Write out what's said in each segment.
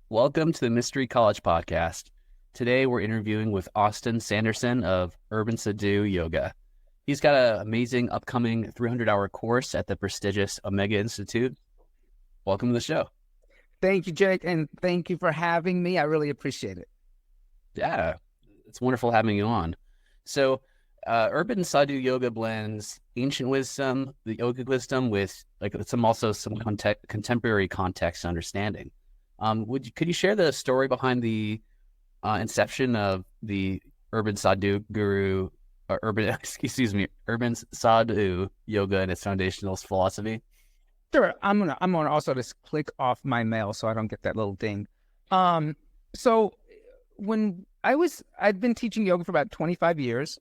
Welcome to the Mystery College Podcast. Today we're interviewing with Austin Sanderson of Urban Sadhu Yoga. He's got an amazing upcoming 300-hour course at the prestigious Omega Institute. Welcome to the show. Thank you, Jake, and thank you for having me. I really appreciate it. Yeah, it's wonderful having you on. So, Urban Sadhu Yoga blends ancient wisdom, the yogic wisdom, with some contemporary context and understanding. Could you share the story behind the inception of the Urban Sadhu Guru, Urban Sadhu Yoga and its foundational philosophy? Sure. I'm gonna also just click off my mail so I don't get that little ding. So when I'd been teaching yoga for about 25 years.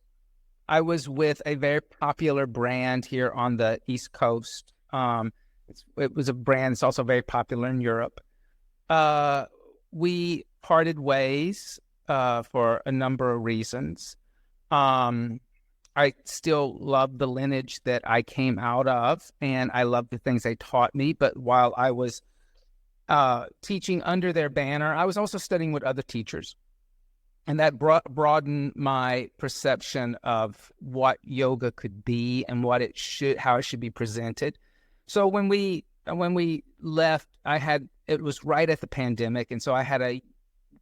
I was with a very popular brand here on the East Coast. It was a brand that's also very popular in Europe. We parted ways for a number of reasons. I still love the lineage that I came out of, and I love the things they taught me. But while I was teaching under their banner, I was also studying with other teachers. And that broadened my perception of what yoga could be and how it should be presented. So when we left, it was right at the pandemic, and so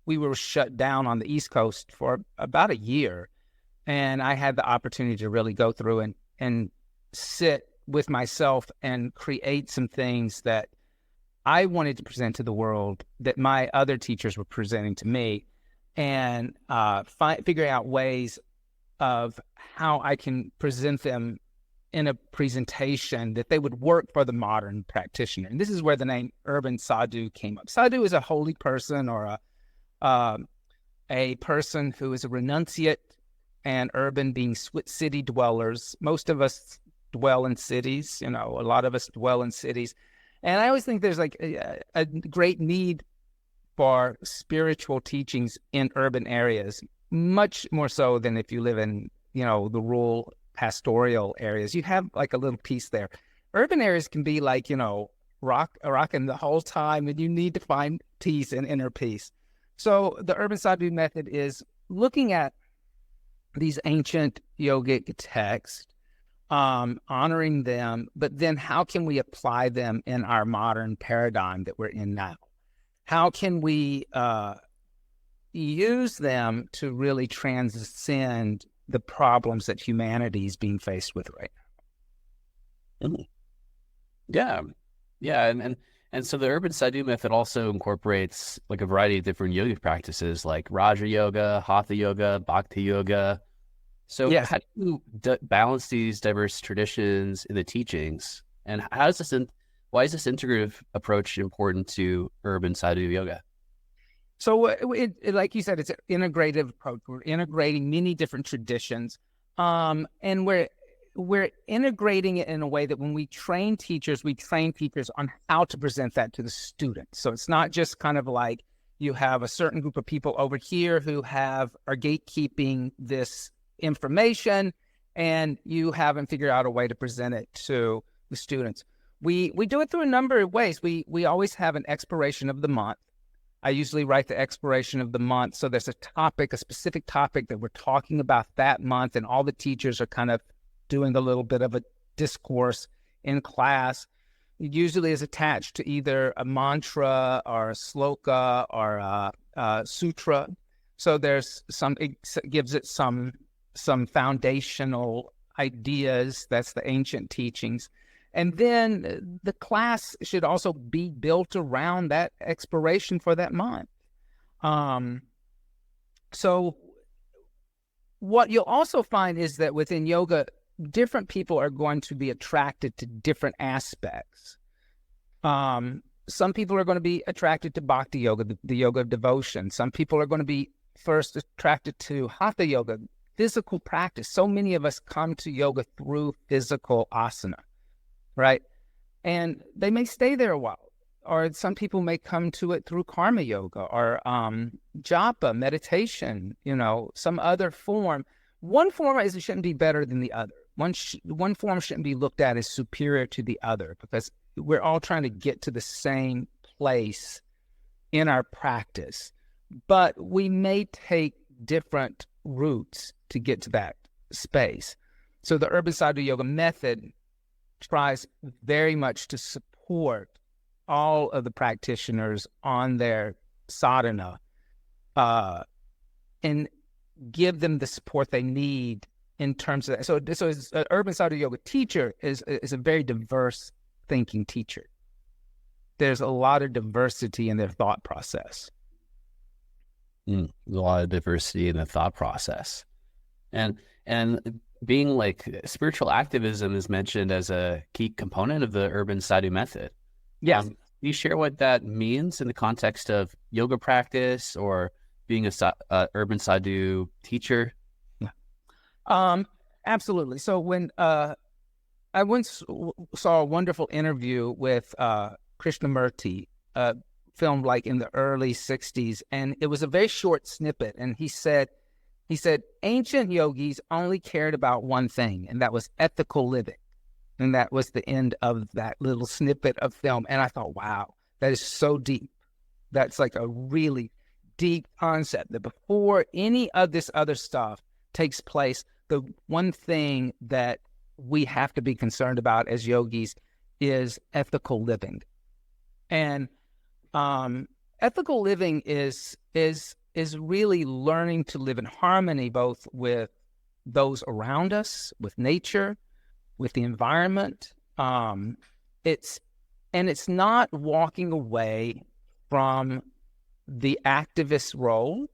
we were shut down on the East Coast for about a year, and I had the opportunity to really go through and sit with myself and create some things that I wanted to present to the world that my other teachers were presenting to me, and figuring out ways of how I can present them in a presentation that they would work for the modern practitioner. And this is where the name Urban Sadhu came up. Sadhu is a holy person or a person who is a renunciate, and urban being city dwellers. Most of us dwell in cities, a lot of us dwell in cities. And I always think there's like a great need for spiritual teachings in urban areas, much more so than if you live in, the rural pastoral areas. You have like a little piece there. Urban areas can be like, rocking the whole time, and you need to find peace and inner peace. So the Urban Sadhu method is looking at these ancient yogic texts, honoring them, but then how can we apply them in our modern paradigm that we're in now? How can we use them to really transcend the problems that humanity is being faced with right now? Mm. Yeah, and so the Urban Sadhu method also incorporates like a variety of different yogic practices like Raja Yoga, Hatha Yoga, Bhakti Yoga. So Yes. how do you balance these diverse traditions in the teachings, and why is this integrative approach important to Urban Sadhu Yoga? So like you said, it's an integrative approach. We're integrating many different traditions, and we're integrating it in a way that when we train teachers on how to present that to the students. So it's not just kind of like you have a certain group of people over here who are gatekeeping this information, and you haven't figured out a way to present it to the students. We do it through a number of ways. We always have an expiration of the month. I usually write the expiration of the month. So there's a specific topic that we're talking about that month, and all the teachers are kind of doing a little bit of a discourse in class. It usually is attached to either a mantra or a sloka or a sutra. So it gives it some foundational ideas. That's the ancient teachings. And then the class should also be built around that expiration for that month. So what you'll also find is that within yoga, different people are going to be attracted to different aspects. Some people are going to be attracted to Bhakti Yoga, the yoga of devotion. Some people are going to be first attracted to Hatha Yoga, physical practice. So many of us come to yoga through physical asana, right? And they may stay there a while. Or some people may come to it through karma yoga or japa, meditation, some other form. One form shouldn't be better than the other. One form shouldn't be looked at as superior to the other, because we're all trying to get to the same place in our practice, but we may take different routes to get to that space. So the Urban Sadhu Yoga method tries very much to support all of the practitioners on their sadhana and give them the support they need in terms of that. So as an Urban Sadhu Yoga teacher is a very diverse thinking teacher. There's a lot of diversity in their thought process. A lot of diversity in the thought process. And being like spiritual activism is mentioned as a key component of the Urban Sadhu method. Yes. Can you share what that means in the context of yoga practice or being a Urban Sadhu teacher? Absolutely. So when I once saw a wonderful interview with Krishnamurti, filmed like in the early 60s, and it was a very short snippet, and he said ancient yogis only cared about one thing, and that was ethical living. And that was the end of that little snippet of film. And I thought, wow, that is so deep. That's like a really deep concept, that before any of this other stuff takes place, the one thing that we have to be concerned about as yogis is ethical living. And ethical living is really learning to live in harmony both with those around us, with nature, with the environment. It's not walking away from the activist role,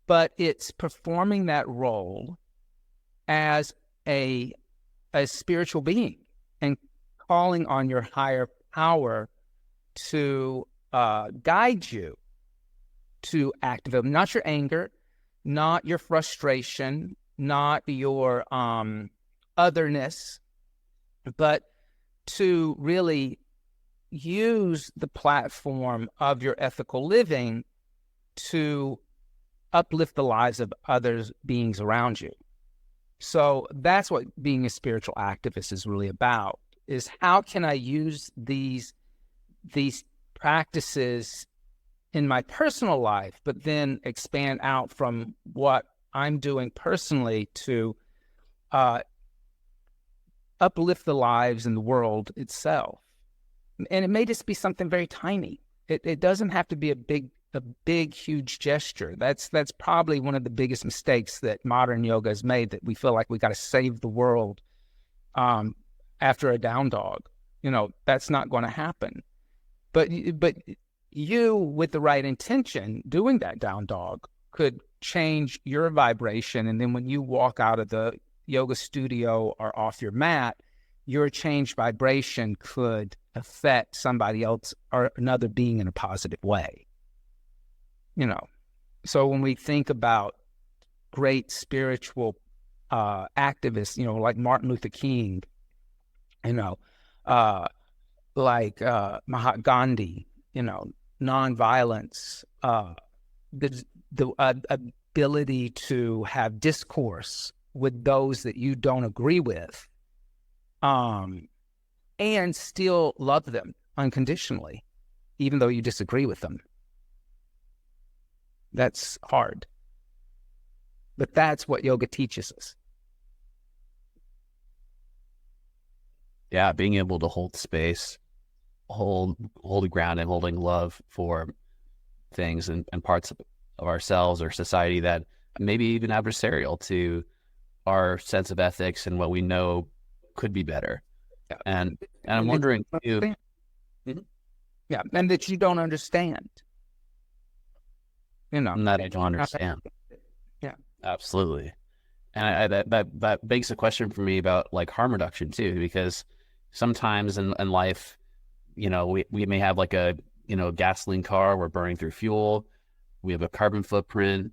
but it's performing that role as a spiritual being and calling on your higher power to guide you to activism, not your anger, not your frustration, not your otherness, but to really use the platform of your ethical living to uplift the lives of other beings around you. So that's what being a spiritual activist is really about, is how can I use these practices in my personal life, but then expand out from what I'm doing personally to uplift the lives in the world itself. And it may just be something very tiny. It doesn't have to be a big, huge gesture. That's probably one of the biggest mistakes that modern yoga has made, that we feel like we got to save the world after a down dog. That's not going to happen. But you, with the right intention, doing that down dog could change your vibration. And then when you walk out of the yoga studio or off your mat, your changed vibration could affect somebody else or another being in a positive way. So when we think about great spiritual activists, like Martin Luther King, like Mahatma Gandhi, nonviolence, the ability to have discourse with those that you don't agree with, and still love them unconditionally, even though you disagree with them. That's hard. But that's what yoga teaches us. Yeah, being able to hold space, hold the ground, and holding love for things and parts of ourselves or society that maybe even adversarial to our sense of ethics and what we know could be better. Yeah. And I'm wondering too. Yeah, and that you don't understand. That I don't understand. Yeah, absolutely. And that begs a question for me about like harm reduction too, because sometimes in life, we may have like a gasoline car, we're burning through fuel, we have a carbon footprint.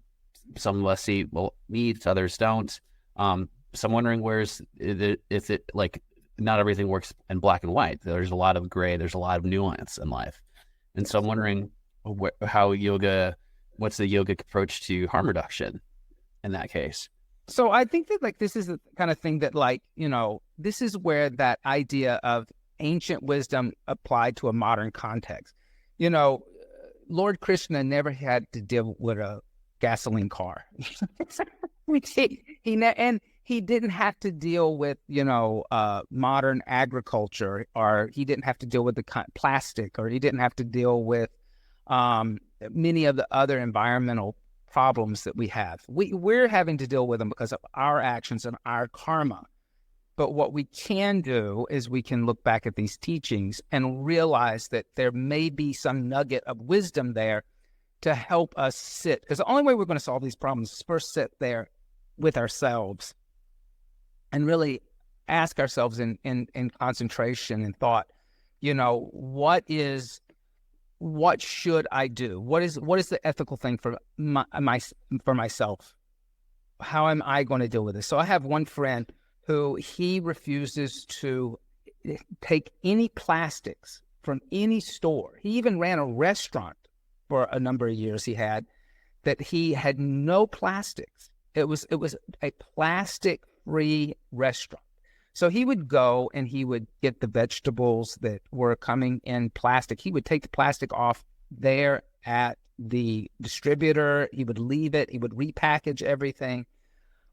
Some of us eat meat, others don't. So I'm wondering if it like not everything works in black and white. There's a lot of gray. There's a lot of nuance in life, and so I'm wondering what's the yogic approach to harm reduction in that case? So I think that this is the kind of thing that this is where that idea of ancient wisdom applied to a modern context. Lord Krishna never had to deal with a gasoline car. And he didn't have to deal with, modern agriculture, or he didn't have to deal with the plastic, or he didn't have to deal with many of the other environmental problems that we have. We're having to deal with them because of our actions and our karma. But what we can do is we can look back at these teachings and realize that there may be some nugget of wisdom there to help us sit. Because the only way we're going to solve these problems is first sit there with ourselves and really ask ourselves in concentration and thought, what should I do? What is the ethical thing for myself? How am I going to deal with this? So I have one friend who he refuses to take any plastics from any store. He even ran a restaurant for a number of years. He had no plastics. It was a plastic-free restaurant. So he would go and he would get the vegetables that were coming in plastic. He would take the plastic off there at the distributor. He would leave it. He would repackage everything.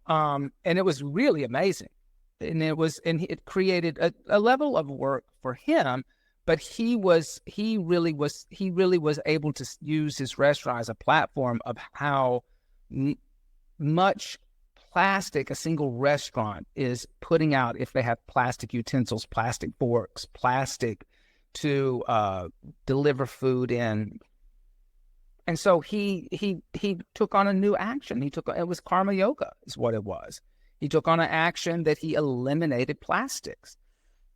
And it was really amazing. And it created a level of work for him, but he really was able to use his restaurant as a platform of how much plastic a single restaurant is putting out if they have plastic utensils, plastic forks, plastic to deliver food in. And so he took on a new action. It was karma yoga is what it was. He took on an action that he eliminated plastics.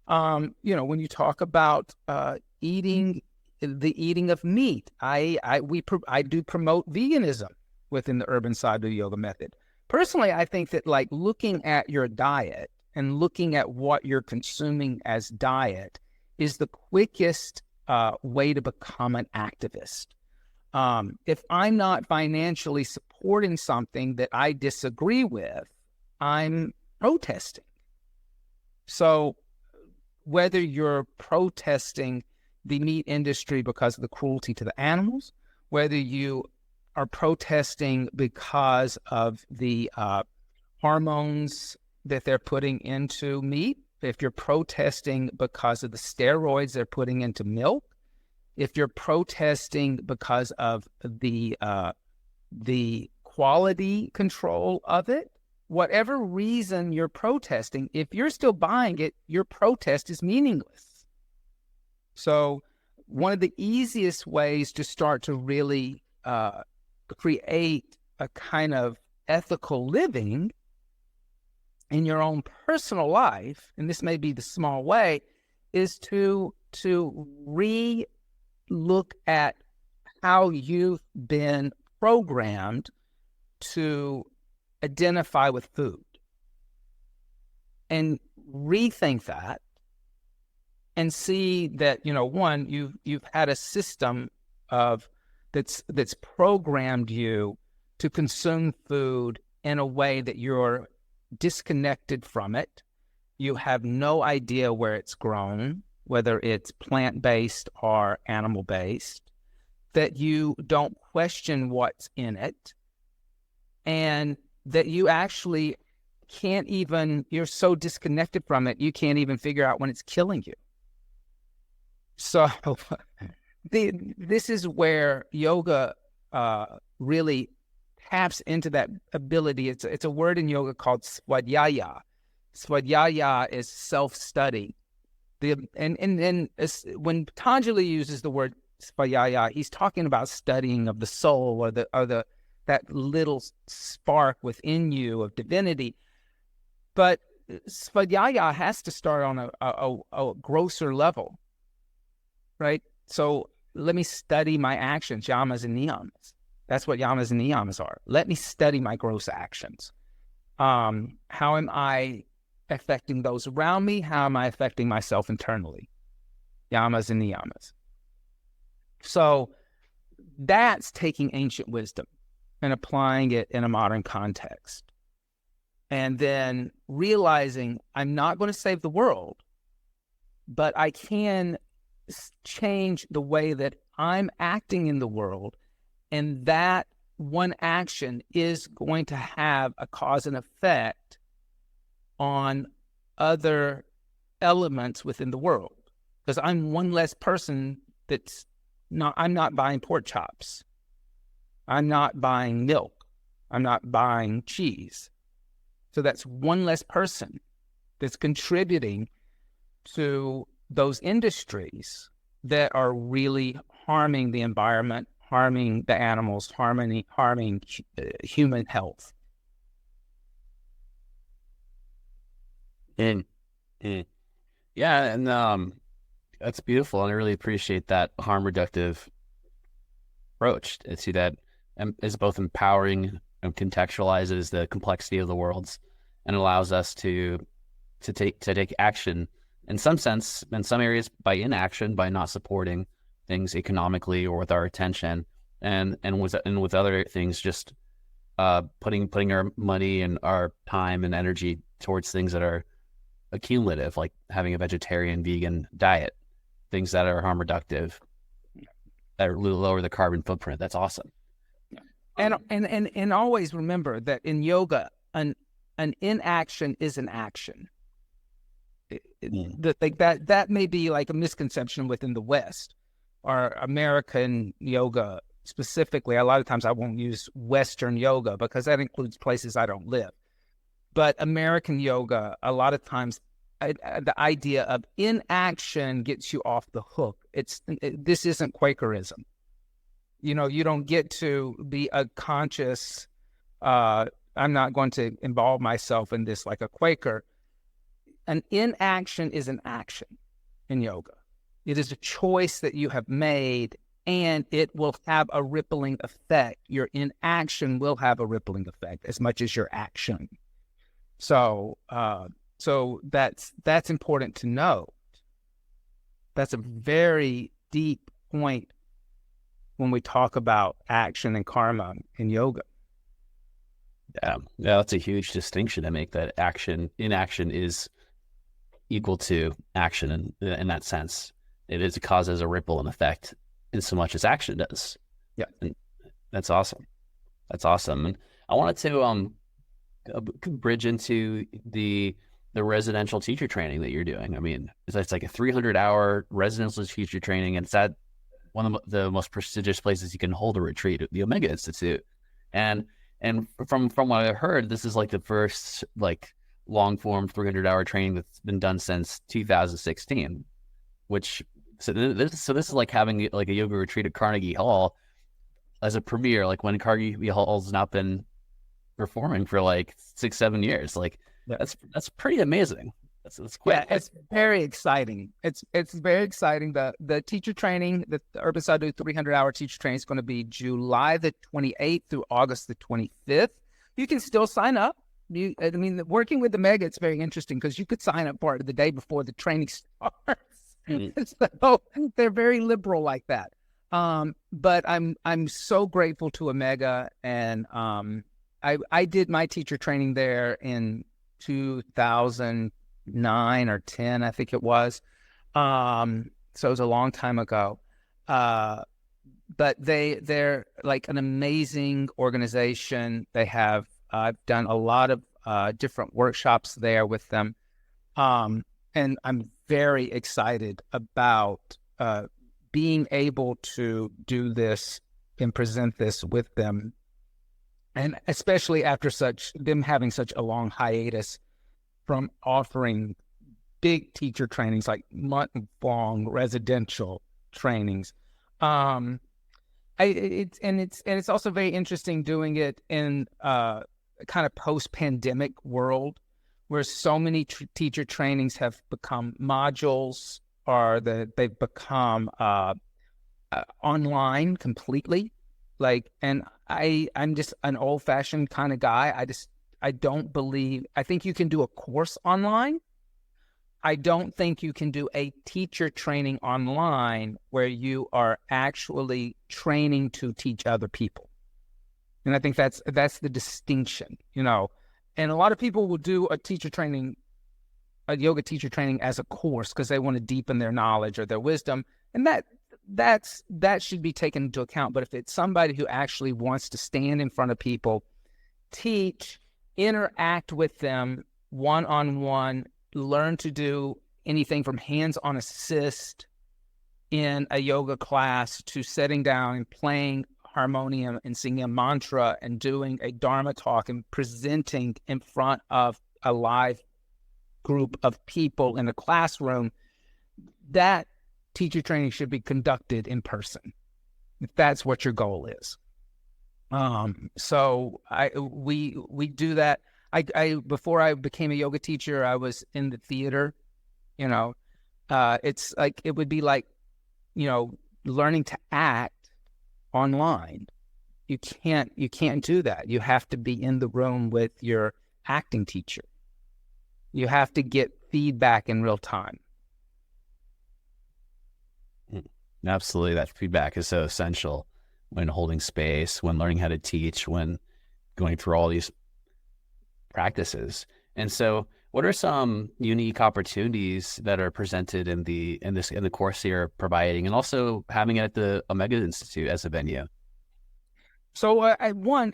When you talk about the eating of meat, I do promote veganism within the Urban Sadhu Yoga method. Personally, I think that like looking at your diet and looking at what you're consuming as diet is the quickest way to become an activist. If I'm not financially supporting something that I disagree with, I'm protesting. So whether you're protesting the meat industry because of the cruelty to the animals, whether you are protesting because of the hormones that they're putting into meat, if you're protesting because of the steroids they're putting into milk, if you're protesting because of the quality control of it, whatever reason you're protesting, if you're still buying it, your protest is meaningless. So one of the easiest ways to start to really create a kind of ethical living in your own personal life, and this may be the small way, is to re-look at how you've been programmed to identify with food and rethink that and see that, one, you've had a system that's programmed you to consume food in a way that you're disconnected from it. You have no idea where it's grown, whether it's plant-based or animal-based, that you don't question what's in it, and that you actually you're so disconnected from it, you can't even figure out when it's killing you. So this is where yoga really taps into that ability. It's a word in yoga called swadhyaya. Swadhyaya is self-study. And when Patanjali uses the word swadhyaya, he's talking about studying of the soul or that little spark within you of divinity. But swadhyaya has to start on a grosser level, right? So let me study my actions, yamas and niyamas. That's what yamas and niyamas are. Let me study my gross actions. How am I affecting those around me? How am I affecting myself internally? Yamas and niyamas. So that's taking ancient wisdom and applying it in a modern context. And then realizing I'm not going to save the world, but I can change the way that I'm acting in the world, and that one action is going to have a cause and effect on other elements within the world. Because I'm one less person I'm not buying pork chops. I'm not buying milk. I'm not buying cheese. So that's one less person that's contributing to those industries that are really harming the environment, harming the animals, harming human health. And yeah, and that's beautiful, and I really appreciate that harm reductive approach. I see that is both empowering and contextualizes the complexity of the worlds, and allows us to take action in some sense, in some areas by inaction, by not supporting things economically or with our attention, and with other things just putting our money and our time and energy towards things that are accumulative, like having a vegetarian, vegan diet, things that are harm reductive, that lower the carbon footprint. That's awesome. And always remember that in yoga, an inaction is an action. That may be like a misconception within the West or American yoga specifically. A lot of times I won't use Western yoga because that includes places I don't live. But American yoga, a lot of times, the idea of inaction gets you off the hook. This isn't Quakerism. You don't get to be a conscious, I'm not going to involve myself in this like a Quaker. An inaction is an action in yoga. It is a choice that you have made, and it will have a rippling effect. Your inaction will have a rippling effect as much as your action. So that's important to know. That's a very deep point when we talk about action and karma in yoga. Yeah, that's a huge distinction to make, that inaction is equal to action in that sense. It causes a ripple and effect in so much as action does. Yeah. And that's awesome. That's awesome. And I wanted to bridge into the residential teacher training that you're doing. I mean, it's like a 300-hour residential teacher training, and it's at one of the most prestigious places you can hold a retreat, the Omega Institute. And from what I heard, this is like the first like long form 300-hour training that's been done since 2016. So this is like having like a yoga retreat at Carnegie Hall as a premiere, like when Carnegie Hall's not been performing for like 6-7 years. Like that's pretty amazing. That's quite. Yeah, it's very exciting. It's very exciting. The teacher training, the Urban Sadhu 300-hour teacher training is going to be July the 28th through August the 25th. You can still sign up. Working with the Mega, it's very interesting because you could sign up for it the day before the training starts. So they're very liberal like that. But I'm so grateful to Omega, and I did my teacher training there in 2009 or 10, I think it was. So it was a long time ago. But they're like an amazing organization. They have I've done a lot of different workshops there with them. And I'm very excited about being able to do this and present this with them. And especially after them having such a long hiatus from offering big teacher trainings, like month-long residential trainings. It's also very interesting doing it in a kind of post-pandemic world where so many teacher trainings have become modules, or they've become online completely. And I'm just an old-fashioned kind of guy. I think you can do a course online. I don't think you can do a teacher training online where you are actually training to teach other people. And I think that's the distinction, And a lot of people will do a yoga teacher training as a course because they want to deepen their knowledge or their wisdom. And that should be taken into account. But if it's somebody who actually wants to stand in front of people, teach, interact with them one-on-one, learn to do anything from hands-on assist in a yoga class to sitting down and playing harmonium and singing a mantra and doing a Dharma talk and presenting in front of a live group of people in a classroom, that teacher training should be conducted in person, if that's what your goal is. So we do that. I before I became a yoga teacher, I was in the theater. It's like, it would be like, learning to act online. You can't do that. You have to be in the room with your acting teacher. You have to get feedback in real time. Absolutely. That feedback is so essential when holding space, when learning how to teach, when going through all these practices. And so what are some unique opportunities that are presented in the course you're providing, and also having it at the Omega Institute as a venue? So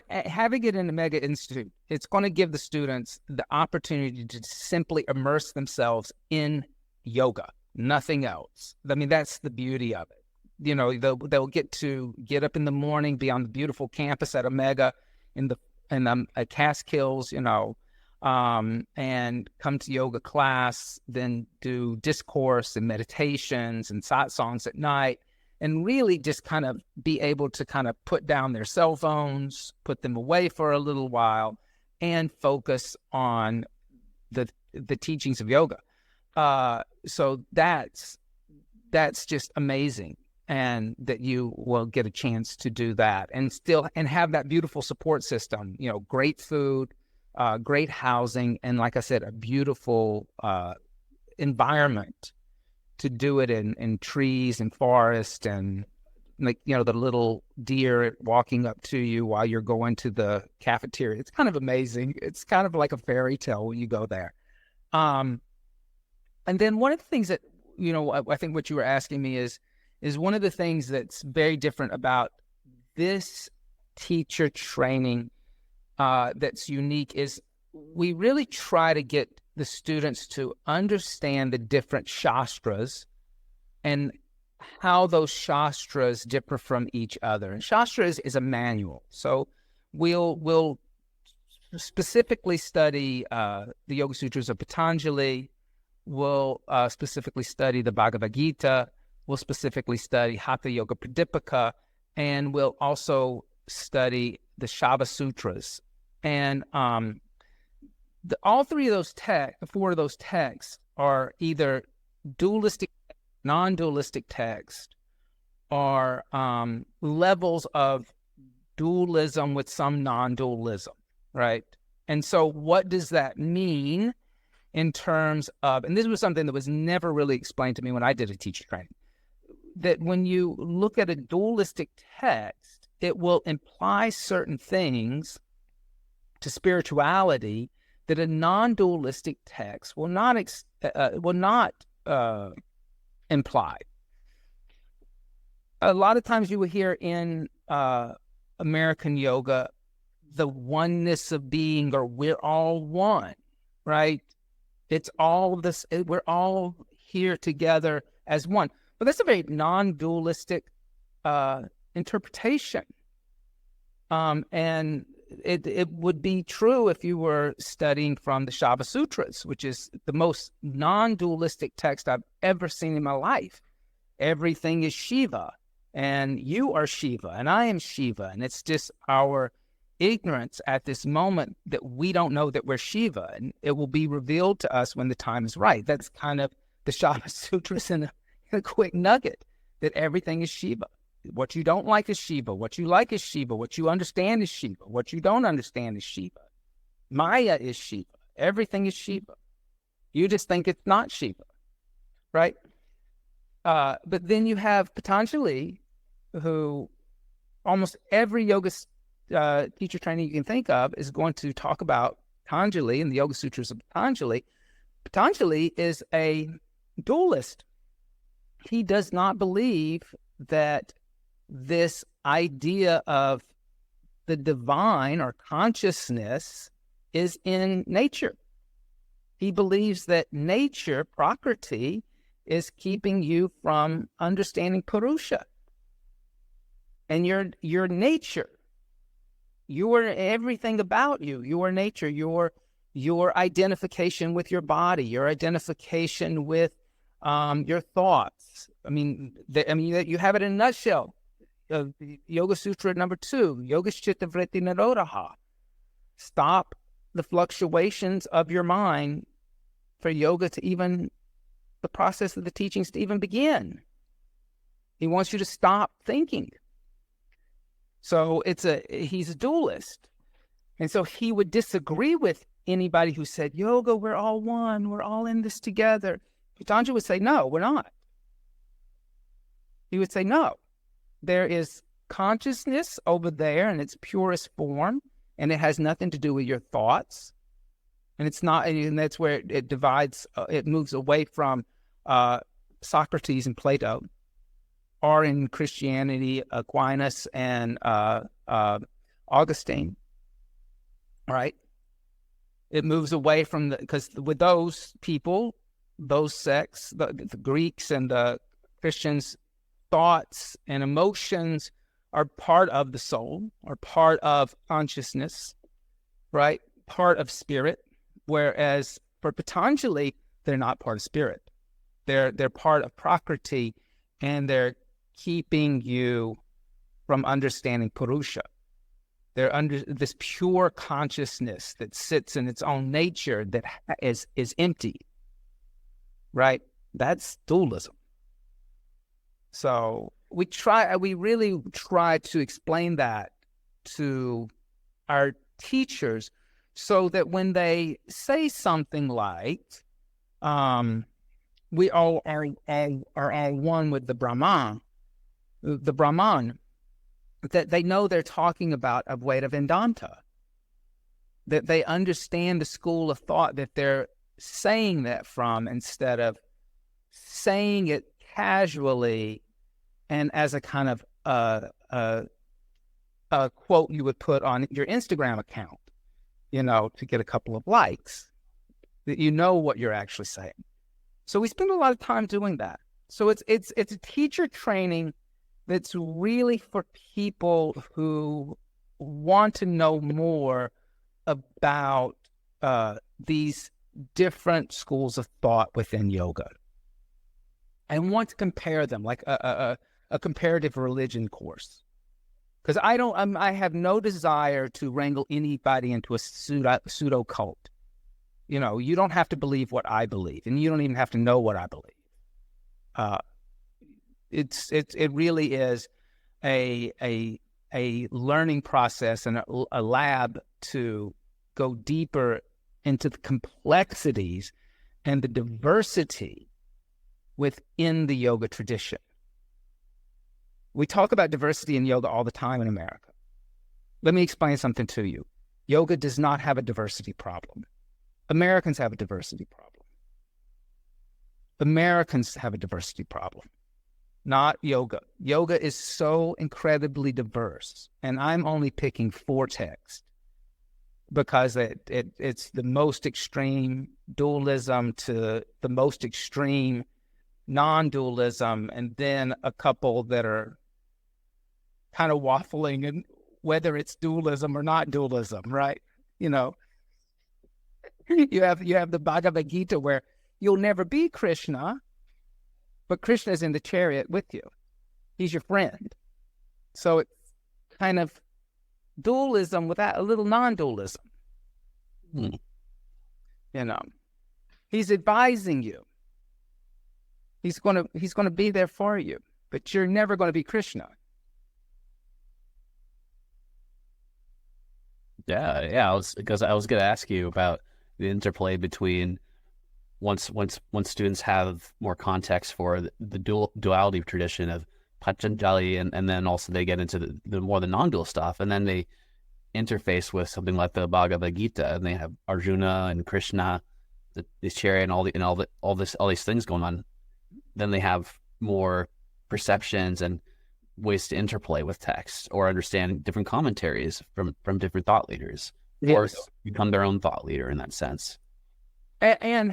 having it in the Omega Institute, it's going to give the students the opportunity to simply immerse themselves in yoga, nothing else. I mean, that's the beauty of it. They'll get to get up in the morning, be on the beautiful campus at Omega in Catskills, and come to yoga class, then do discourse and meditations and satsangs at night, and really just kind of be able to kind of put down their cell phones, put them away for a little while, and focus on the teachings of yoga. So that's just amazing, and that you will get a chance to do that and have that beautiful support system, great food, great housing, and like I said, a beautiful environment to do it in trees and forest, and the little deer walking up to you while you're going to the cafeteria. It's kind of amazing. It's kind of like a fairy tale when you go there. And then one of the things that, I think what you were asking me is one of the things that's very different about this teacher training that's unique is we really try to get the students to understand the different shastras and how those shastras differ from each other. And shastras is a manual. So we'll specifically study the Yoga Sutras of Patanjali. We'll specifically study the Bhagavad Gita. We'll specifically study Hatha Yoga Pradipika, and we'll also study the Shava Sutras. And all three of those four of those texts are either dualistic, non-dualistic text, or levels of dualism with some non-dualism, right? And so what does that mean in terms of, and this was something that was never really explained to me when I did a teacher training, that when you look at a dualistic text, it will imply certain things to spirituality that a non-dualistic text will not imply. A lot of times you will hear in American yoga the oneness of being, or we're all one, right? It's all this, we're all here together as one. But that's a very non-dualistic interpretation. And it would be true if you were studying from the Shava Sutras, which is the most non-dualistic text I've ever seen in my life. Everything is Shiva, and you are Shiva, and I am Shiva. And it's just our ignorance at this moment that we don't know that we're Shiva, and it will be revealed to us when the time is right. That's kind of the Shava Sutras in a quick nugget, that everything is Shiva. What you don't like is Shiva. What you like is Shiva. What you understand is Shiva. What you don't understand is Shiva. Maya is Shiva. Everything is Shiva. You just think it's not Shiva, right? But then you have Patanjali, who almost every yoga teacher training you can think of is going to talk about Patanjali and the Yoga Sutras of Patanjali. Patanjali is a dualist. he does not believe that this idea of the divine or consciousness is in nature. He believes that nature, prakriti, is keeping you from understanding Purusha. And your nature, everything about you, your nature, your identification with your body, your identification with your thoughts. I mean, you have it in a nutshell. Yoga Sutra number 2, Yoga Chitta Vritti Nirodha. Stop the fluctuations of your mind for yoga to even, the process of the teachings to even begin. He wants you to stop thinking. So he's a dualist. And so he would disagree with anybody who said, yoga, we're all one, we're all in this together. Patanjali would say, no, we're not. He would say, no, there is consciousness over there in its purest form, and it has nothing to do with your thoughts. And it's not, and that's where it divides, it moves away from Socrates and Plato, or in Christianity, Aquinas and Augustine, right? It moves away from because with those people, those sects, the Greeks and the Christians, thoughts and emotions are part of the soul, or part of consciousness, right? Part of spirit. Whereas for Patanjali, they're not part of spirit. They're part of prakriti, and they're keeping you from understanding Purusha. They're under this pure consciousness that sits in its own nature that is empty, right? That's dualism. So we really try to explain that to our teachers, so that when they say something like, we all are all one with the Brahman, that they know they're talking about Advaita Vedanta, that they understand the school of thought that they're saying that from, instead of saying it casually and as a kind of a quote you would put on your Instagram account, to get a couple of likes, that you know what you're actually saying. So we spend a lot of time doing that. So it's a teacher training that's really for people who want to know more about these different schools of thought within yoga, and want to compare them, like a comparative religion course. Because I have no desire to wrangle anybody into a pseudo cult. You don't have to believe what I believe, and you don't even have to know what I believe. It really is a learning process and a lab to go deeper into the complexities and the diversity within the yoga tradition. We talk about diversity in yoga all the time in America. Let me explain something to you. Yoga does not have a diversity problem. Americans have a diversity problem. Americans have a diversity problem, not yoga. Yoga is so incredibly diverse, and I'm only picking 4 texts because it's the most extreme dualism to the most extreme non-dualism, and then a couple that are kind of waffling and whether it's dualism or not dualism, right? You have the Bhagavad Gita where you'll never be Krishna, but Krishna is in the chariot with you. He's your friend. So it's kind of dualism without a little non-dualism. He's advising you. He's gonna be there for you, but you're never going to be Krishna. Yeah. I was going to ask you about the interplay between once students have more context for the duality tradition of Patanjali, and then also they get into the more the non-dual stuff, and then they interface with something like the Bhagavad Gita, and they have Arjuna and Krishna, this chariot, and all these things going on. Then they have more perceptions and ways to interplay with text, or understand different commentaries from different thought leaders, or become their own thought leader in that sense. And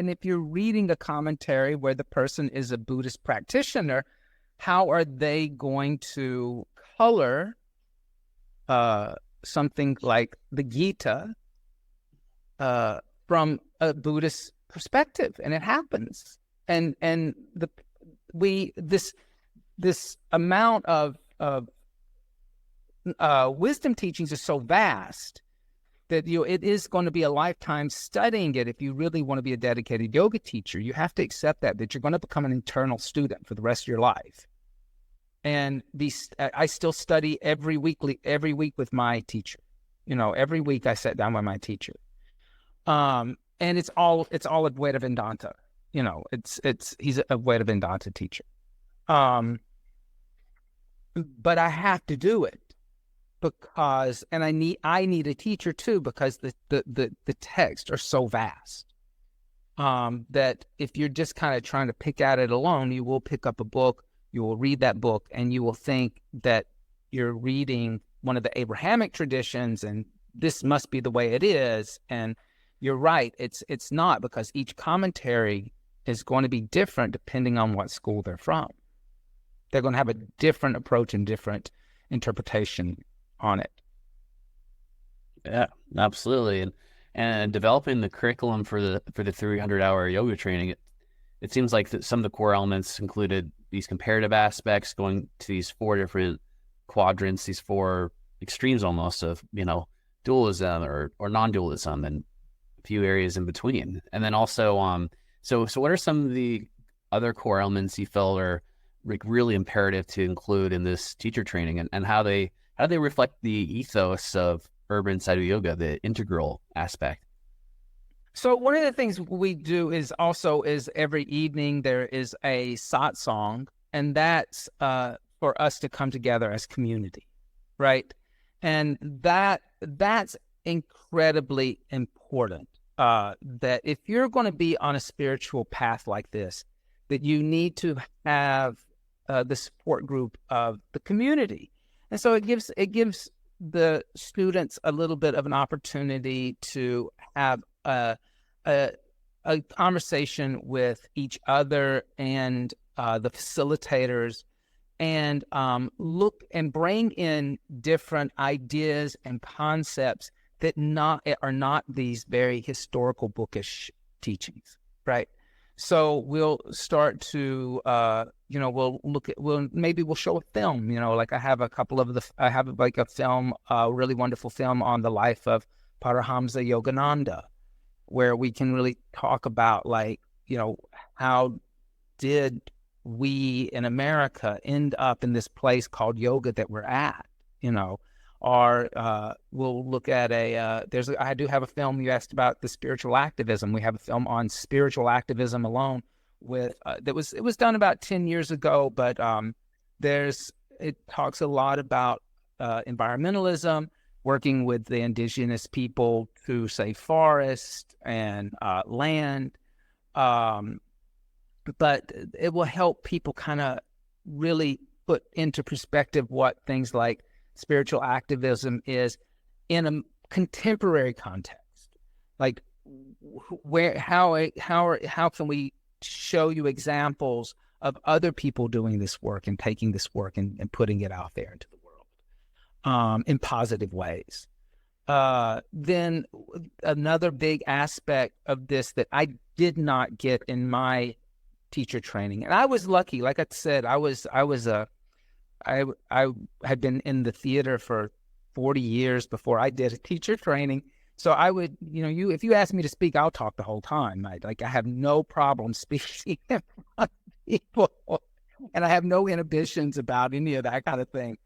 if you're reading a commentary where the person is a Buddhist practitioner, how are they going to color something like the Gita from a Buddhist perspective? And it happens. And this amount of wisdom teachings is so vast that it is going to be a lifetime studying it. If you really want to be a dedicated yoga teacher, you have to accept that you're going to become an internal student for the rest of your life. And I still study every week with my teacher. Every week I sit down with my teacher. And it's all Advaita Vedanta. He's a Advaita Vedanta teacher. But I have to do it because, and I need a teacher too, because the texts are so vast, that if you're just kind of trying to pick at it alone, you will pick up a book, you will read that book, and you will think that you're reading one of the Abrahamic traditions, and this must be the way it is. And you're right, it's not, because each commentary is going to be different depending on what school they're from. They're going to have a different approach and different interpretation on it. Yeah, absolutely. And developing the curriculum for the 300-hour yoga training, it seems like some of the core elements included these comparative aspects, going to these 4 different quadrants, these 4 extremes almost of, dualism or non-dualism, and a few areas in between. And then also, so what are some of the other core elements you felt are really imperative to include in this teacher training, and how they reflect the ethos of urban Sadhu yoga, the integral aspect? So one of the things we do is every evening there is a satsang, and that's for us to come together as community, right? And that's incredibly important. That if you're going to be on a spiritual path like this, that you need to have the support group of the community. And so it gives the students a little bit of an opportunity to have a conversation with each other and the facilitators, and look and bring in different ideas and concepts that are not these very historical bookish teachings, right? So we'll start to, we'll show a film, like I have a film, a really wonderful film on the life of Paramahamsa Yogananda, where we can really talk about, how did we in America end up in this place called yoga that we're at, Or we'll look at I do have a film, you asked about the spiritual activism. We have a film on spiritual activism alone it was done about 10 years ago, but it talks a lot about environmentalism, working with the indigenous people to save forest and land. But it will help people kind of really put into perspective what things like spiritual activism is in a contemporary context. Like how can we show you examples of other people doing this work and taking this work and putting it out there into the world in positive ways. Then another big aspect of this that I did not get in my teacher training, and I was lucky, like I said, I had been in the theater for 40 years before I did a teacher training. So I would, if you ask me to speak, I'll talk the whole time. I have no problem speaking in front of people, and I have no inhibitions about any of that kind of thing.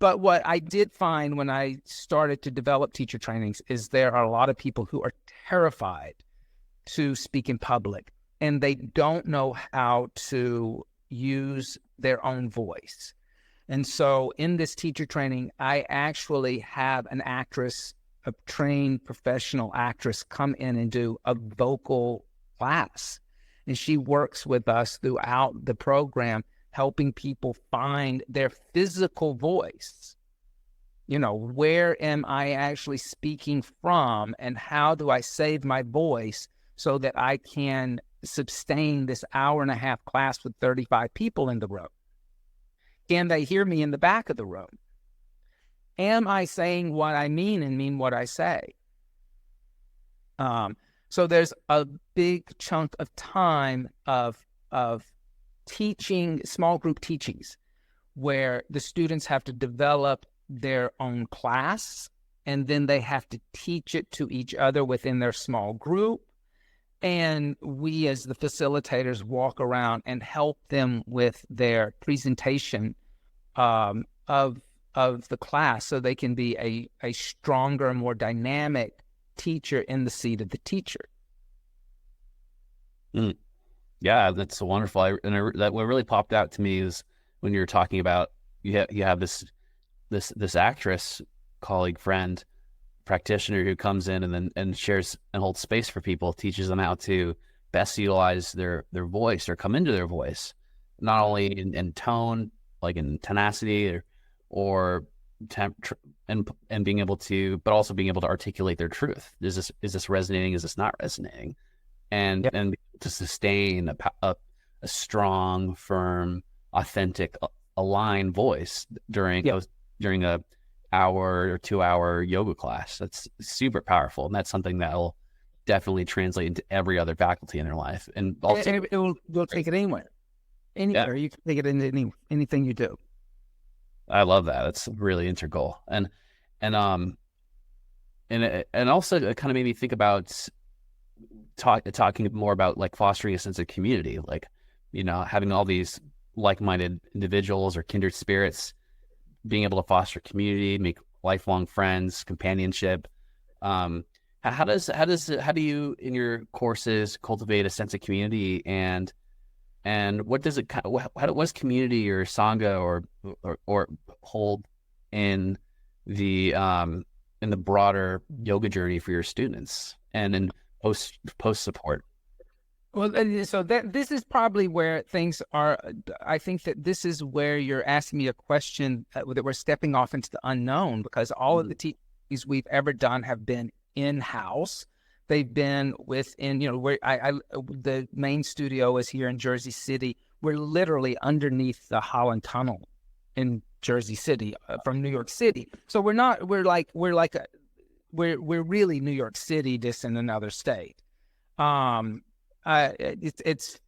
But what I did find when I started to develop teacher trainings is there are a lot of people who are terrified to speak in public, and they don't know how to use their own voice. And so in this teacher training, I actually have an actress, a trained professional actress, come in and do a vocal class. and she works with us throughout the program, helping people find their physical voice. Where am I actually speaking from, and how do I save my voice so that I can sustain this hour-and-a-half class with 35 people in the room? Can they hear me in the back of the room? Am I saying what I mean and mean what I say? So there's a big chunk of time of teaching, small group teachings, where the students have to develop their own class, and then they have to teach it to each other within their small group. And we, as the facilitators, walk around and help them with their presentation of the class, so they can be a stronger, more dynamic teacher in the seat of the teacher. Yeah, that's wonderful. That what really popped out to me is when you were talking about you have this actress, colleague, friend, practitioner who comes in and shares and holds space for people, teaches them how to best utilize their voice or come into their voice, not only in tone, like in tenacity or and being able to, but also being able to articulate their truth. Is this resonating? Is this not resonating? And Yep. and to sustain a strong, firm, authentic, aligned voice during a hour or 2 hour yoga class. That's super powerful, and that's something that will definitely translate into every other faculty in their life. And also, We'll take it anywhere. Anywhere. You can take it into anything you do. I love that. That's really integral. And also it kind of made me think about talking more about like fostering a sense of community, like, having all these like-minded individuals or kindred spirits, being able to foster community, make lifelong friends, companionship. How do you in your courses cultivate a sense of community, and what does it what's community or sangha or hold in the broader yoga journey for your students and in post support? Well, so this is probably where things are. I think that this is where you're asking me a question that we're stepping off into the unknown, because all of the teachings we've ever done have been in-house. They've been within, where the main studio is here in Jersey City. We're literally underneath the Holland Tunnel in Jersey City from New York City. So we're really New York City, just in another state. It's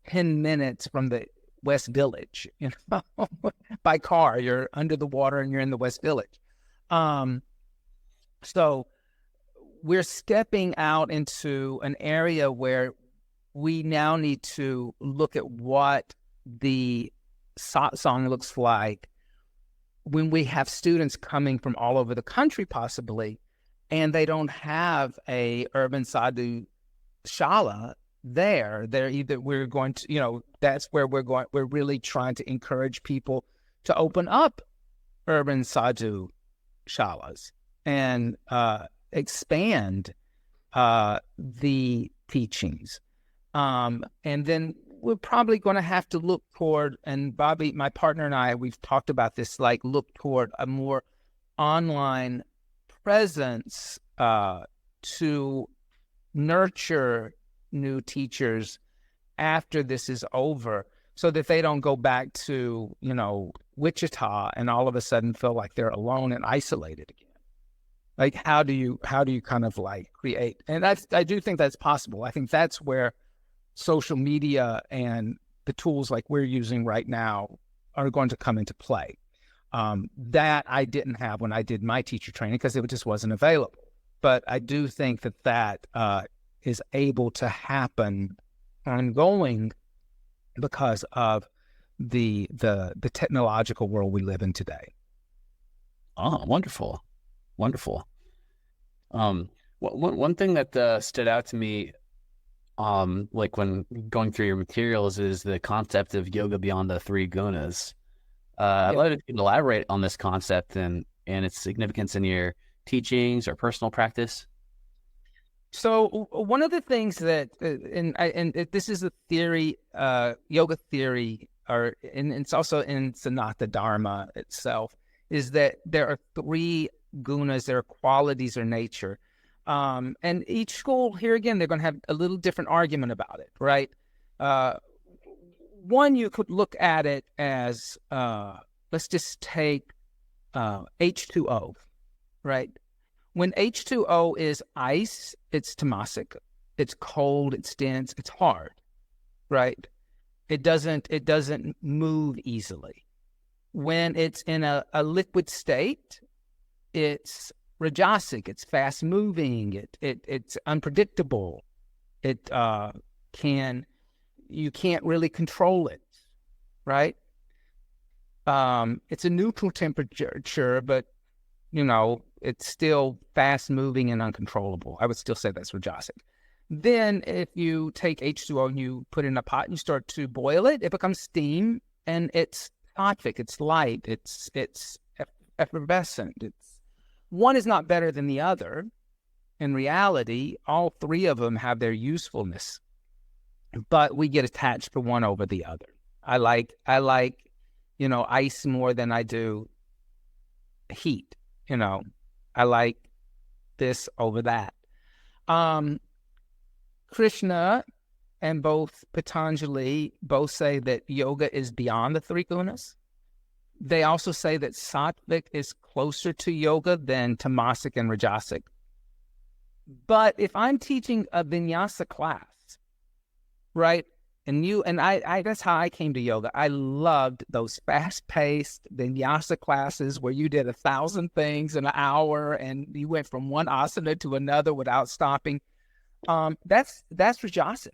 10 minutes from the West Village, by car. You're under the water and you're in the West Village. So we're stepping out into an area where we now need to look at what the satsang looks like when we have students coming from all over the country, possibly, and they don't have a urban sadhu shala there. We're going to, that's where we're really trying to encourage people to open up urban sadhu shalas and expand the teachings. And then we're probably going to have to look toward, and Bobby, my partner, and I, we've talked about this, like look toward a more online presence to nurture new teachers after this is over, so that they don't go back to, Wichita and all of a sudden feel like they're alone and isolated again. Like, how do you kind of like create? And I do think that's possible. I think that's where social media and the tools like we're using right now are going to come into play. That I didn't have when I did my teacher training, because it just wasn't available. But I do think that is able to happen ongoing because of the technological world we live in today. Oh, wonderful. One thing that stood out to me, like when going through your materials, is the concept of yoga beyond the three gunas. I'd love to elaborate on this concept and its significance in your teachings or personal practice. So one of the things that, this is a theory, yoga theory, and it's also in Sanatha Dharma itself, is that there are three gunas, there are qualities or nature. And each school, here again, they're going to have a little different argument about it, right? One, you could look at it as, let's just take H2O, right? When H2O is ice, it's tamasic. It's cold, it's dense, it's hard, right? It doesn't move easily. When it's in a liquid state, it's rajasic, it's fast moving, it's unpredictable. You can't really control it, right? It's a neutral temperature, but it's still fast moving and uncontrollable. I would still say that's rajasic. Then if you take H2O and you put it in a pot and you start to boil it, it becomes steam, and it's sattvic, it's light, it's effervescent. One is not better than the other. In reality, all three of them have their usefulness, but we get attached to one over the other. I like ice more than I do heat. I like this over that. Krishna and both Patanjali both say that yoga is beyond the three gunas. They also say that sattvic is closer to yoga than tamasic and rajasic. But if I'm teaching a vinyasa class, right, and I that's how I came to yoga. I loved those fast-paced vinyasa classes where you did 1,000 things in an hour and you went from one asana to another without stopping. That's rajasic.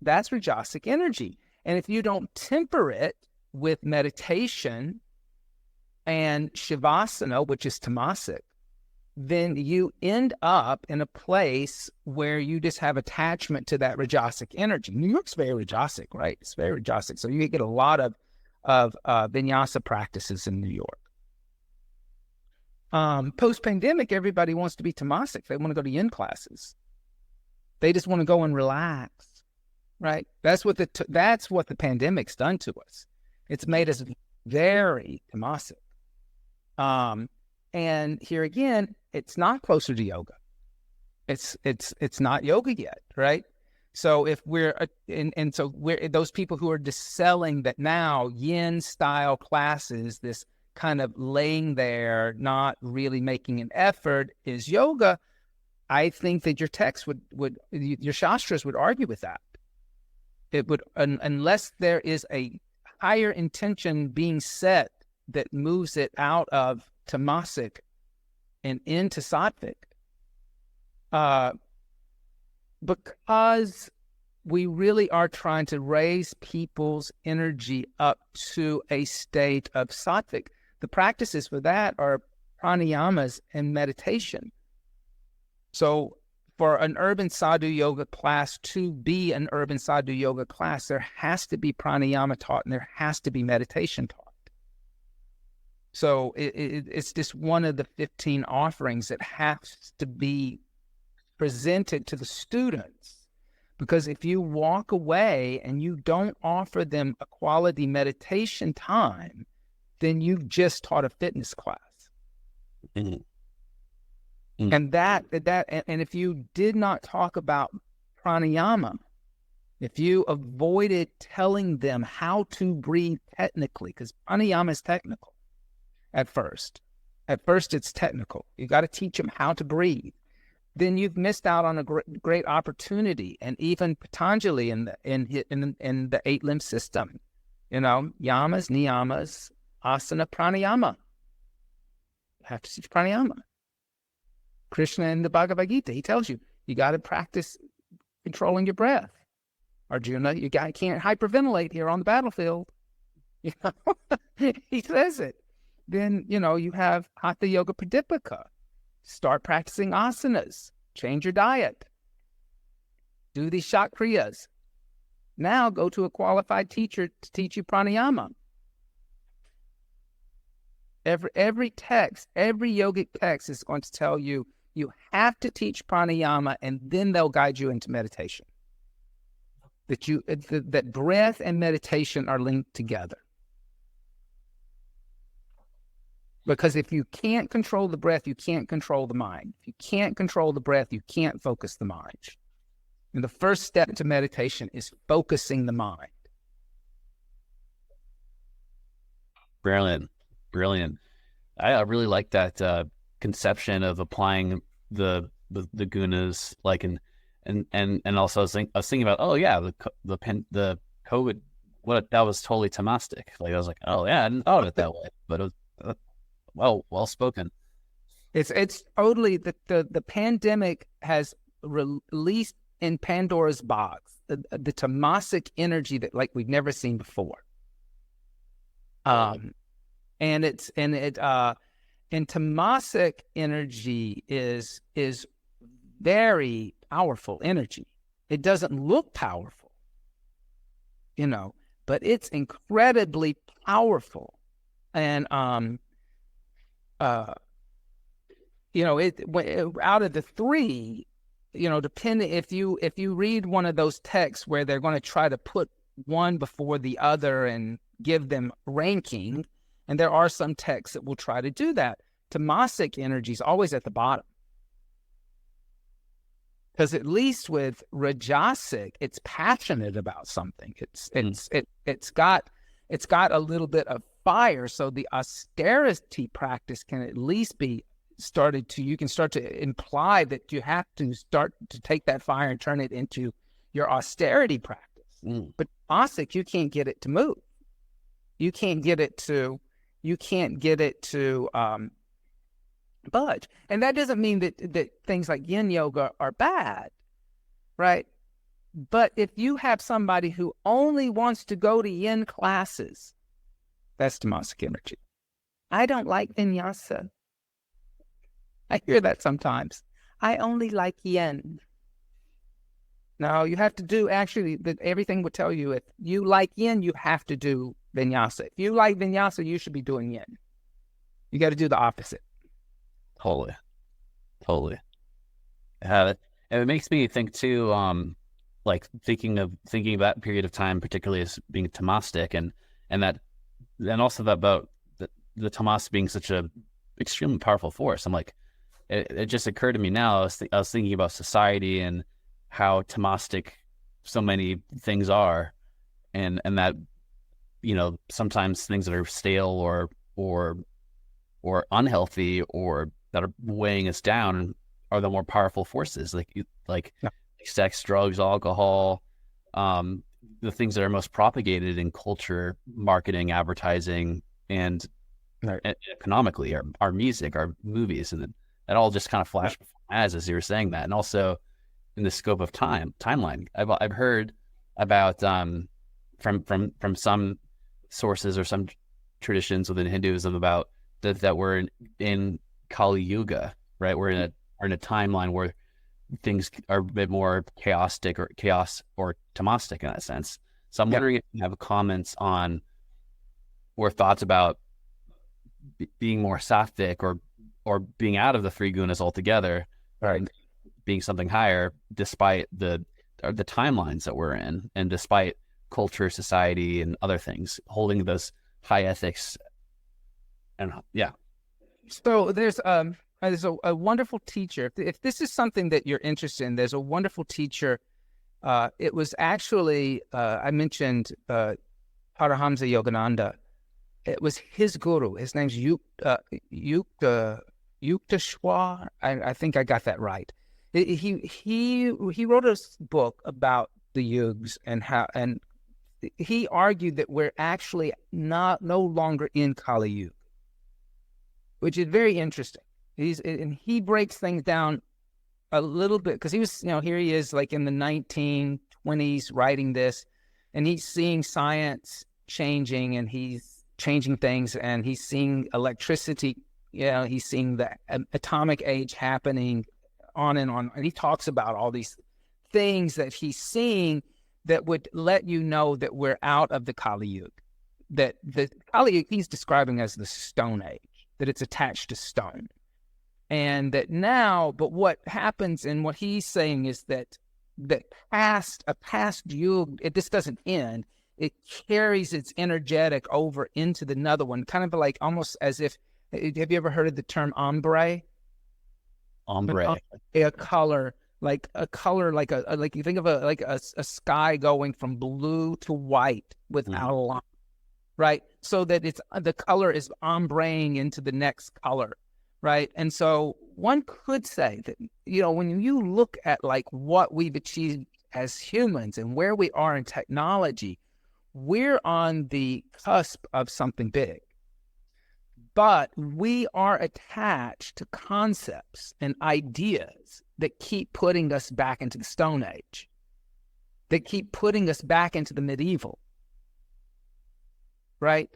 That's rajasic energy. And if you don't temper it with meditation and shavasana, which is tamasic, then you end up in a place where you just have attachment to that rajasic energy. New York's very rajasic, right? It's very rajasic. So you get a lot of vinyasa practices in New York. Post-pandemic, everybody wants to be tamasic. They want to go to yin classes. They just want to go and relax, right? That's what the pandemic's done to us. It's made us very tamasic. And here again, it's not closer to yoga. It's not yoga yet, right? So if we're those people who are just selling that now yin style classes, this kind of laying there, not really making an effort is yoga. I think that your text your shastras would argue with that. It would, unless there is a higher intention being set that moves it out of tamasic and into sattvic, because we really are trying to raise people's energy up to a state of sattvic. The practices for that are pranayamas and meditation. So for an urban sadhu yoga class to be an urban sadhu yoga class, there has to be pranayama taught and there has to be meditation taught. So it's just one of the 15 offerings that has to be presented to the students. Because if you walk away and you don't offer them a quality meditation time, then you've just taught a fitness class. Mm-hmm. Mm-hmm. And if you did not talk about pranayama, if you avoided telling them how to breathe technically, because pranayama is technical at first. At first, it's technical. You got to teach them how to breathe. Then you've missed out on a great opportunity. And even Patanjali in the 8-limb system, yamas, niyamas, asana, pranayama. You have to teach pranayama. Krishna in the Bhagavad Gita, he tells you, you got to practice controlling your breath. Arjuna, you can't hyperventilate here on the battlefield. He says it. Then, you have Hatha Yoga Pradipika. Start practicing asanas. Change your diet. Do these shakriyas. Now go to a qualified teacher to teach you pranayama. Every text, every yogic text is going to tell you, You have to teach pranayama, and then they'll guide you into meditation. That breath and meditation are linked together. Because if you can't control the breath, you can't control the mind. If you can't control the breath, you can't focus the mind. And the first step to meditation is focusing the mind. Brilliant. I really like that conception of applying the gunas, like, and also I was thinking about, oh yeah, the COVID, that was totally tamastic. Like, I was like, oh yeah, I didn't thought of it that way, but it was well spoken. It's totally the pandemic has released in Pandora's box the tamasic energy that like we've never seen before. And tamasic energy is very powerful energy. It doesn't look powerful, but it's incredibly powerful. And out of the three, depending if you read one of those texts where they're going to try to put one before the other and give them ranking, and there are some texts that will try to do that, tamasic energy is always at the bottom. Because at least with rajasic, it's passionate about something. It's got a little bit of fire. So the austerity practice can at least be you can start to imply that you have to start to take that fire and turn it into your austerity practice. But tamasic, you can't get it to move. You can't get it to budge. And that doesn't mean that things like yin yoga are bad, right? But if you have somebody who only wants to go to yin classes, that's tamasic energy. I don't like vinyasa. I hear that sometimes. I only like yin. No, you have to do, actually, everything would tell you if you like yin, you have to do vinyasa. If you like vinyasa, you should be doing yin. You got to do the opposite. Totally. And it makes me think too, like thinking of that period of time, particularly as being tamastic, and also about the tamas being such a extremely powerful force. I'm like, it just occurred to me now. I was thinking about society and how tamastic so many things are, and that sometimes things that are stale or unhealthy or that are weighing us down are the more powerful forces, like sex, drugs, alcohol, the things that are most propagated in culture, marketing, advertising, and economically, our music, our movies, and that all just kind of flashed before my eyes as you were saying that. And also in the scope of timeline, I've heard about from some sources or some traditions within Hinduism about that we're in Kali Yuga, right? We're in a timeline where things are a bit more chaos or tamastic in that sense. So I'm wondering if you have comments on or thoughts about being more sattvic or being out of the three gunas altogether, right? Being something higher, despite the timelines that we're in, and despite culture, society, and other things, holding those high ethics. And so there's a wonderful teacher. If this is something that you're interested in, there's a wonderful teacher. It was actually I mentioned Paramahamsa Yogananda. It was his guru. His name's Yukteswar. I think I got that right. He wrote a book about the yugs and he argued that we're actually no longer in Kali Yuga, which is very interesting. He breaks things down a little bit because he was, here he is like in the 1920s writing this, and he's seeing science changing and he's changing things, and he's seeing electricity, he's seeing the atomic age happening on and on. And he talks about all these things that he's seeing that would let you know that we're out of the Kali Yuga, that the Kali Yuga he's describing as the Stone Age, that it's attached to stone. And that now, but what happens and what he's saying is that a past yug, this doesn't end. It carries its energetic over into the another one, kind of like almost as if, have you ever heard of the term ombre? Ombre. A color, like you think of a sky going from blue to white without a line, right? So that the color is ombreing into the next color. Right. And so one could say that, when you look at like what we've achieved as humans and where we are in technology, we're on the cusp of something big. But we are attached to concepts and ideas that keep putting us back into the Stone Age, that keep putting us back into the medieval. Right.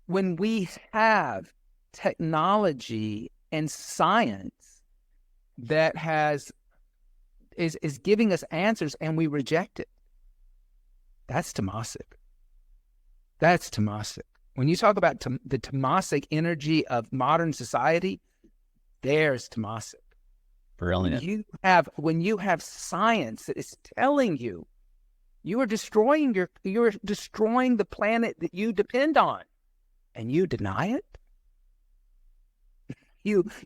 When we have technology and science that is giving us answers and we reject it, that's Tamasic. That's Tamasic. When you talk about the Tamasic energy of modern society, there's Tamasic. Brilliant. When you have science that is telling you you are destroying the planet that you depend on, and you deny it.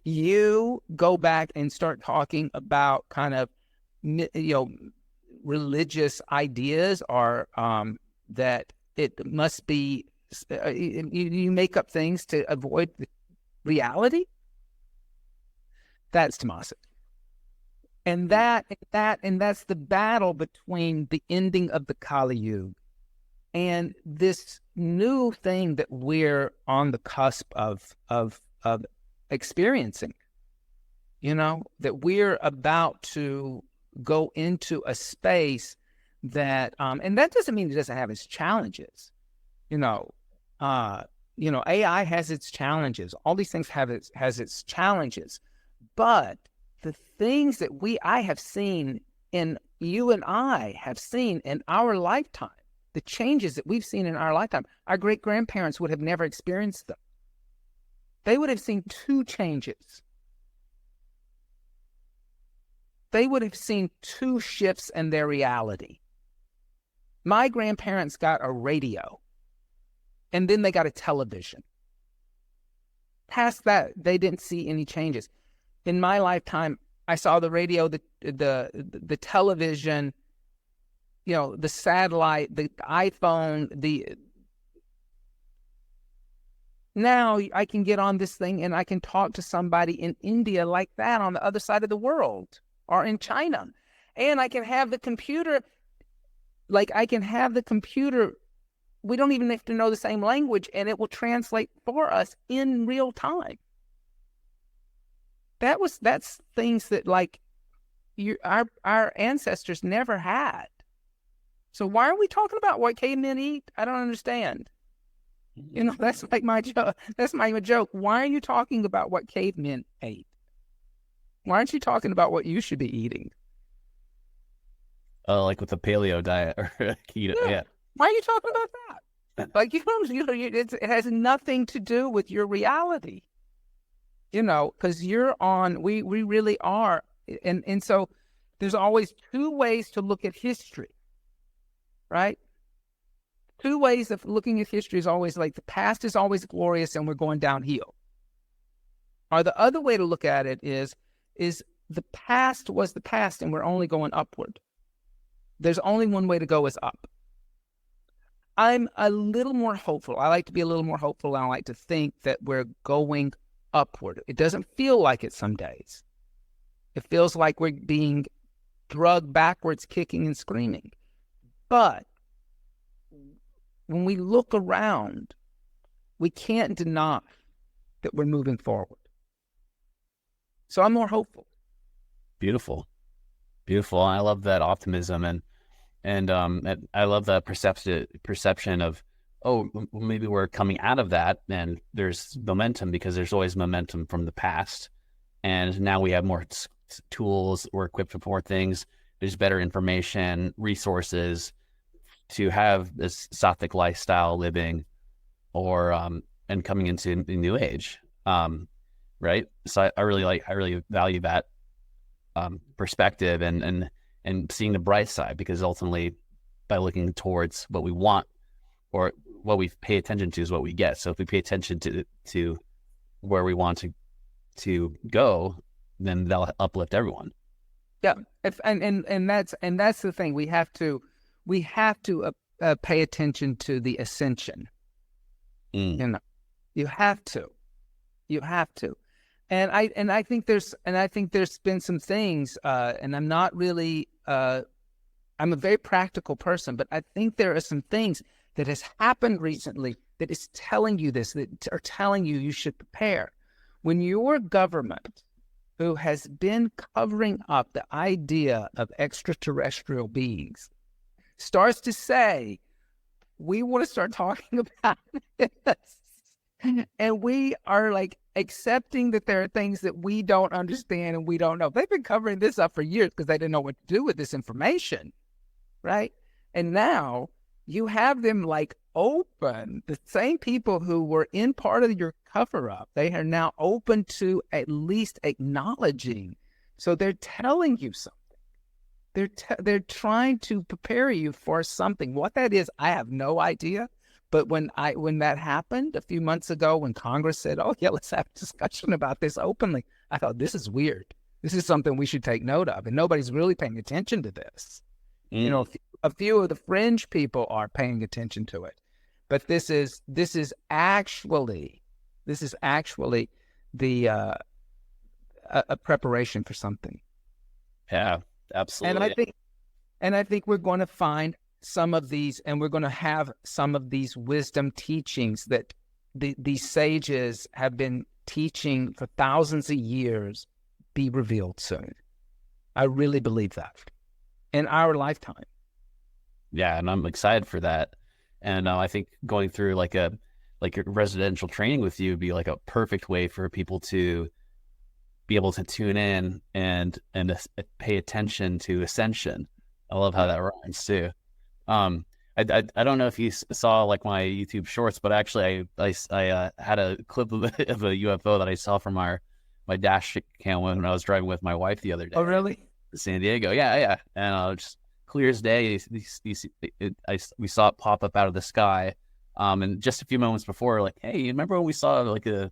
You go back and start talking about kind of, religious ideas, or that it must be, you make up things to avoid the reality. That's Tamasic. And that's the battle between the ending of the Kali Yuga and this new thing that we're on the cusp of experiencing, that we're about to go into a space that, and that doesn't mean it doesn't have its challenges. AI has its challenges. All these things has its challenges, but the things that I have seen, and you and I have seen in our lifetime, the changes that we've seen in our lifetime, our great-grandparents would have never experienced them. They would have seen two changes. They would have seen two shifts in their reality. My grandparents got a radio, and then they got a television. Past that, they didn't see any changes. In my lifetime, I saw the radio, the television, the satellite, the iPhone, now I can get on this thing and I can talk to somebody in India like that on the other side of the world, or in China. And I can have the computer, we don't even have to know the same language, and it will translate for us in real time. That's things that our ancestors never had. So why are we talking about what cavemen eat? I don't understand. That's like my joke. That's my joke. Why are you talking about what cavemen ate? Why aren't you talking about what you should be eating? Like with the paleo diet or keto. Yeah. Why are you talking about that? It has nothing to do with your reality. Because we really are. And so there's always two ways to look at history, right? Two ways of looking at history is always like the past is always glorious and we're going downhill. Or the other way to look at it is the past was the past and we're only going upward. There's only one way to go, is up. I'm a little more hopeful. I like to be a little more hopeful. I like to think that we're going upward. It doesn't feel like it some days. It feels like we're being drugged backwards, kicking and screaming. But when we look around, we can't deny that we're moving forward. So I'm more hopeful. Beautiful. I love that optimism, and I love that perception of, maybe we're coming out of that, and there's momentum, because there's always momentum from the past, and now we have more tools, we're equipped with more things, there's better information, resources to have this Sattvic lifestyle living, or and coming into the new age. right? So I really value that perspective and seeing the bright side, because ultimately by looking towards what we want or what we pay attention to is what we get. So if we pay attention to where we want to go, then that'll uplift everyone. Yeah, and that's the thing. We have to pay attention to the ascension. You know, you have to. And I think there's been some things, and I'm not really I'm a very practical person, but I think there are some things that has happened recently that is telling you this, that are telling you should prepare. When your government, who has been covering up the idea of extraterrestrial beings, starts to say, we want to start talking about this, and we are like accepting that there are things that we don't understand and we don't know. They've been covering this up for years because they didn't know what to do with this information, right? And now you have them like open, the same people who were in part of your cover-up, they are now open to at least acknowledging. So they're telling you something. They're trying to prepare you for something. What that is, I have no idea. But when that happened a few months ago, when Congress said, "Oh yeah, let's have a discussion about this openly," I thought, this is weird. This is something we should take note of, and nobody's really paying attention to this. You know, a few of the fringe people are paying attention to it, but this is actually the a preparation for something. Yeah, absolutely. And I think we're going to find some of these, and we're going to have some of these wisdom teachings that these sages have been teaching for thousands of years be revealed soon. I really believe that in our lifetime. Yeah, and I'm excited for that. And I think going through like a residential training with you would be like a perfect way for people to be able to tune in and pay attention to ascension. I love how that rhymes too. I don't know if you saw like my YouTube shorts, but actually I had a clip of a UFO that I saw from my dash cam when I was driving with my wife the other day. Oh, really? To San Diego. Yeah. And just clear as day, we saw it pop up out of the sky. And just a few moments before, like, hey, you remember when we saw like a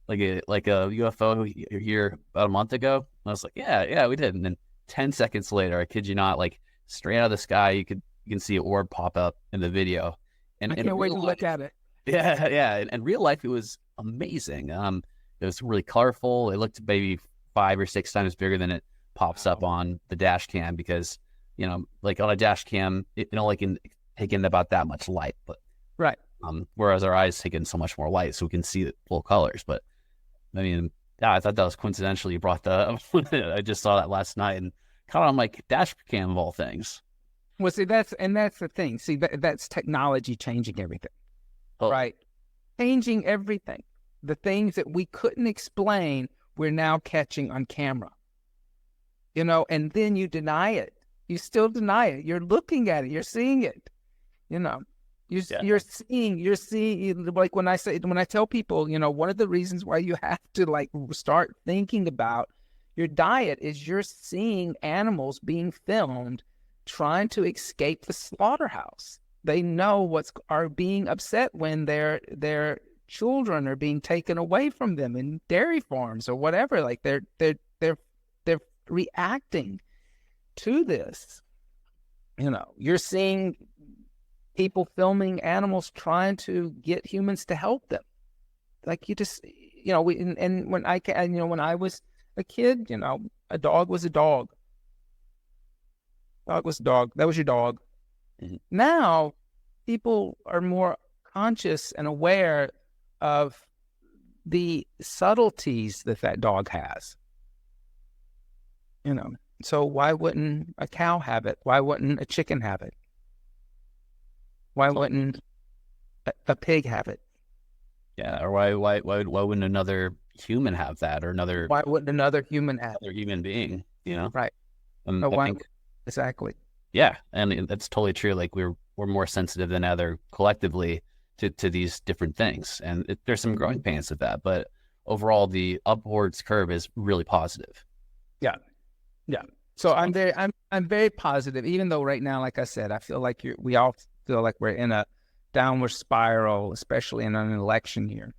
UFO here about a month ago? And I was like, yeah, we did. And then 10 seconds later, I kid you not, like straight out of the sky, you can see an orb pop up in the video. And I can't wait to look at it. Yeah. In real life, it was amazing. It was really colorful. It looked maybe 5 or 6 times bigger than it pops up on the dash cam, because, you know, like on a dash cam, it only can take in about that much light, but right. Whereas our eyes take in so much more light, so we can see the full colors. But I mean, yeah, I thought that was coincidental you brought that up. I just saw that last night and caught on my dash cam of all things. Well, see, that's the thing. See, that's technology changing everything, right? Changing everything. The things that we couldn't explain, we're now catching on camera. You know, and then you deny it. You still deny it. You're looking at it. You're seeing it. You know, you're seeing. Like when I tell people, you know, one of the reasons why you have to like start thinking about your diet is you're seeing animals being filmed trying to escape the slaughterhouse. They know are being upset when their children are being taken away from them in dairy farms or whatever. Like they're reacting to this. You know, you're seeing people filming animals trying to get humans to help them. Like you just, you know, when I was a kid, you know, a dog was a dog. Dog was a dog. That was your dog. Mm-hmm. Now, people are more conscious and aware of the subtleties that dog has. You know, so why wouldn't a cow have it? Why wouldn't a chicken have it? Why wouldn't a pig have it? Yeah, or why wouldn't another human have that, or why wouldn't another human have another human being? You know, right? Exactly. Yeah, and that's totally true. Like we're more sensitive than other collectively to these different things, and there's some growing pains of that. But overall the upwards curve is really positive. Yeah. Yeah. So I'm very positive, even though right now, like I said, I feel like we all feel like we're in a downward spiral, especially in an election year.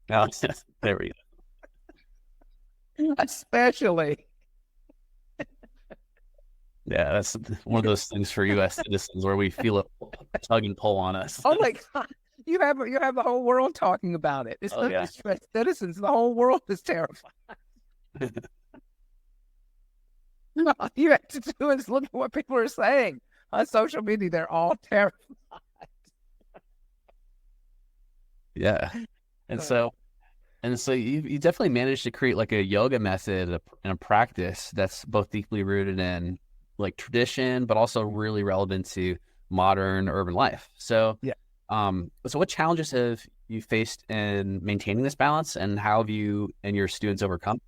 There we go. Especially. Yeah, that's one of those things for U.S. citizens where we feel a tug and pull on us. Oh my God. You have the whole world talking about it. It's not just U.S. citizens. The whole world is terrified. All you have to do is look at what people are saying on social media. They're all terrified. Yeah. And so you definitely managed to create like a yoga method and a practice that's both deeply rooted in like tradition, but also really relevant to modern urban life. So, so what challenges have you faced in maintaining this balance, and how have you and your students overcome?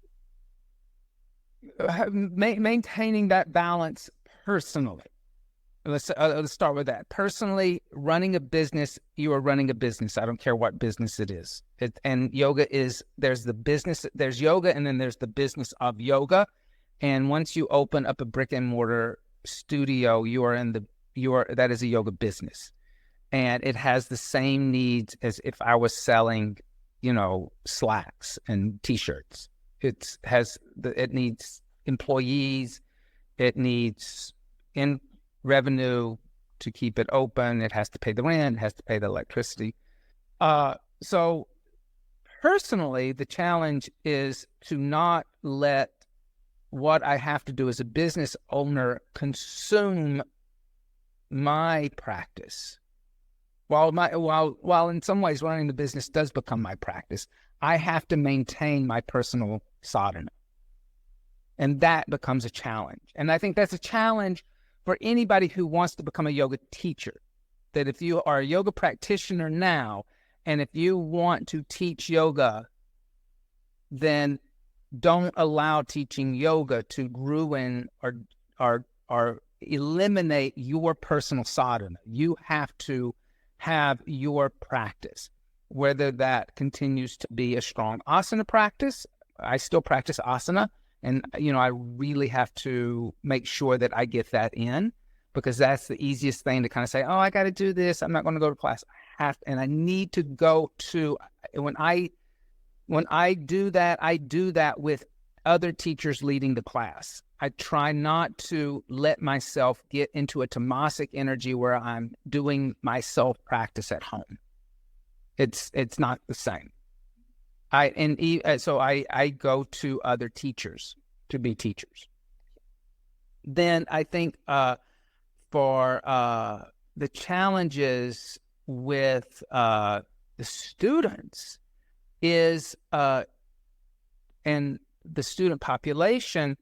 Maintaining that balance personally. Let's start with that. Personally, running a business, you are running a business. I don't care what business it is. And yoga is, there's the business, there's yoga, and then there's the business of yoga. And once you open up a brick and mortar studio, that is a yoga business. And it has the same needs as if I was selling, slacks and t-shirts. It needs employees, it needs revenue to keep it open. It has to pay the rent, it has to pay the electricity. So personally, the challenge is to not let what I have to do as a business owner consume my practice. While in some ways running the business does become my practice, I have to maintain my personal sadhana. And that becomes a challenge. And I think that's a challenge for anybody who wants to become a yoga teacher. That if you are a yoga practitioner now, and if you want to teach yoga, then don't allow teaching yoga to ruin or eliminate your personal sadhana. You have to have your practice, whether that continues to be a strong asana practice. I still practice asana, and I really have to make sure that I get that in, because that's the easiest thing to kind of say, oh, I got to do this, I'm not going to go to class. I need to go to, when I do that with other teachers leading the class. I try not to let myself get into a tamasic energy where I'm doing my self-practice at home. It's not the same. So I go to other teachers to be teachers. Then I think for the challenges with the students is and the student population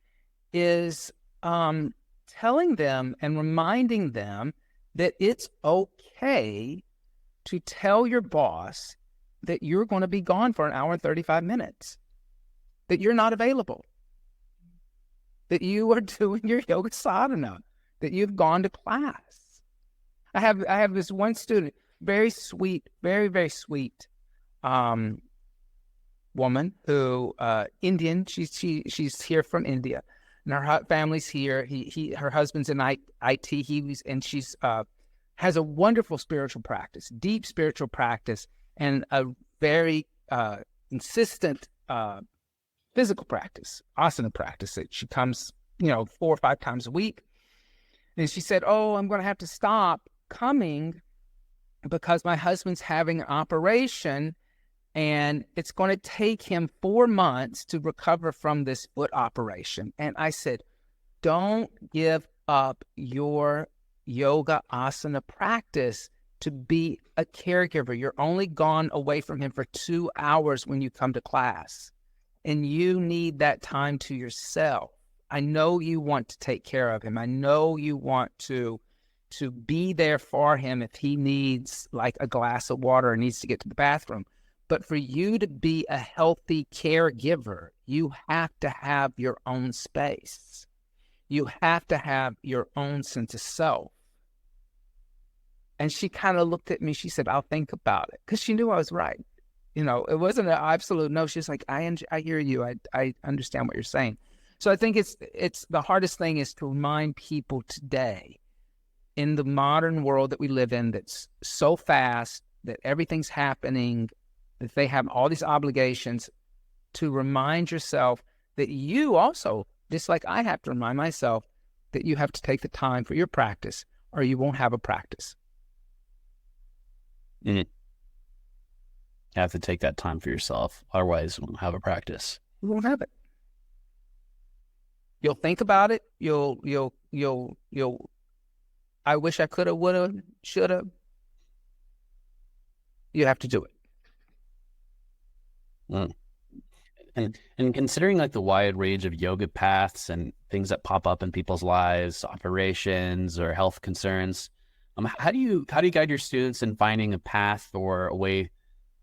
is telling them and reminding them that it's okay to tell your boss that you're going to be gone for an hour and 35 minutes, that you're not available, that you are doing your yoga sadhana, that you've gone to class. I have this one student, very sweet, very, very sweet woman who Indian. She's here from India, and her family's here. Her husband's in IT. She's has a wonderful spiritual practice, deep spiritual practice, and a very consistent physical practice, asana practice. She comes, 4 or 5 times a week. And she said, "Oh, I'm going to have to stop coming because my husband's having an operation, and it's going to take him 4 months to recover from this foot operation." And I said, "Don't give up your yoga asana practice to be a caregiver. You're only gone away from him for 2 hours when you come to class, and you need that time to yourself. I know you want to take care of him. I know you want to be there for him if he needs like a glass of water or needs to get to the bathroom. But for you to be a healthy caregiver, you have to have your own space. You have to have your own sense of self." And she kind of looked at me. She said, "I'll think about it," because she knew I was right. it wasn't an absolute no. She's like, I hear you. I understand what you're saying. So I think it's the hardest thing is to remind people today in the modern world that we live in, that's so fast, that everything's happening, that they have all these obligations, to remind yourself that you also, just like I have to remind myself, that you have to take the time for your practice or you won't have a practice. Mm-hmm. You have to take that time for yourself. Otherwise, you won't have a practice. You won't have it. You'll think about it. You'll, I wish I could have, would have, should have. You have to do it. Mm. And considering like the wide range of yoga paths and things that pop up in people's lives, operations or health concerns, how do you guide your students in finding a path or a way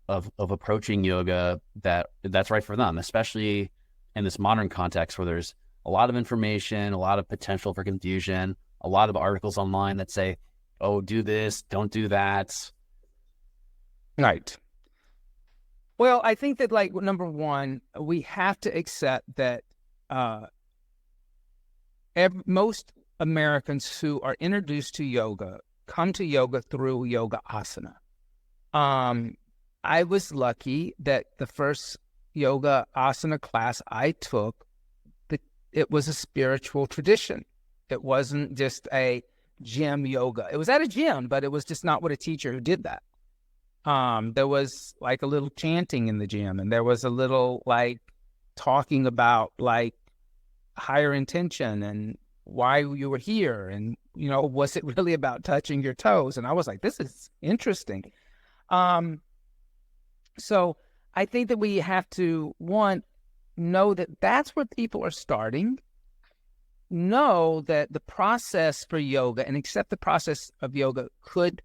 of approaching yoga that's right for them, especially in this modern context where there's a lot of information, a lot of potential for confusion, a lot of articles online that say, oh, do this, don't do that. Right. Well, I think that, like, number one, we have to accept that most Americans who are introduced to yoga come to yoga through yoga asana. I was lucky that the first yoga asana class I took, it was a spiritual tradition. It wasn't just a gym yoga. It was at a gym, but it was just not with a teacher who did that. There was like a little chanting in the gym, and there was a little like talking about like higher intention and why you were here, and was it really about touching your toes? And I was like, this is interesting. So I think that we have to, one, know that that's where people are starting. Know that the process for yoga, and accept the process of yoga, could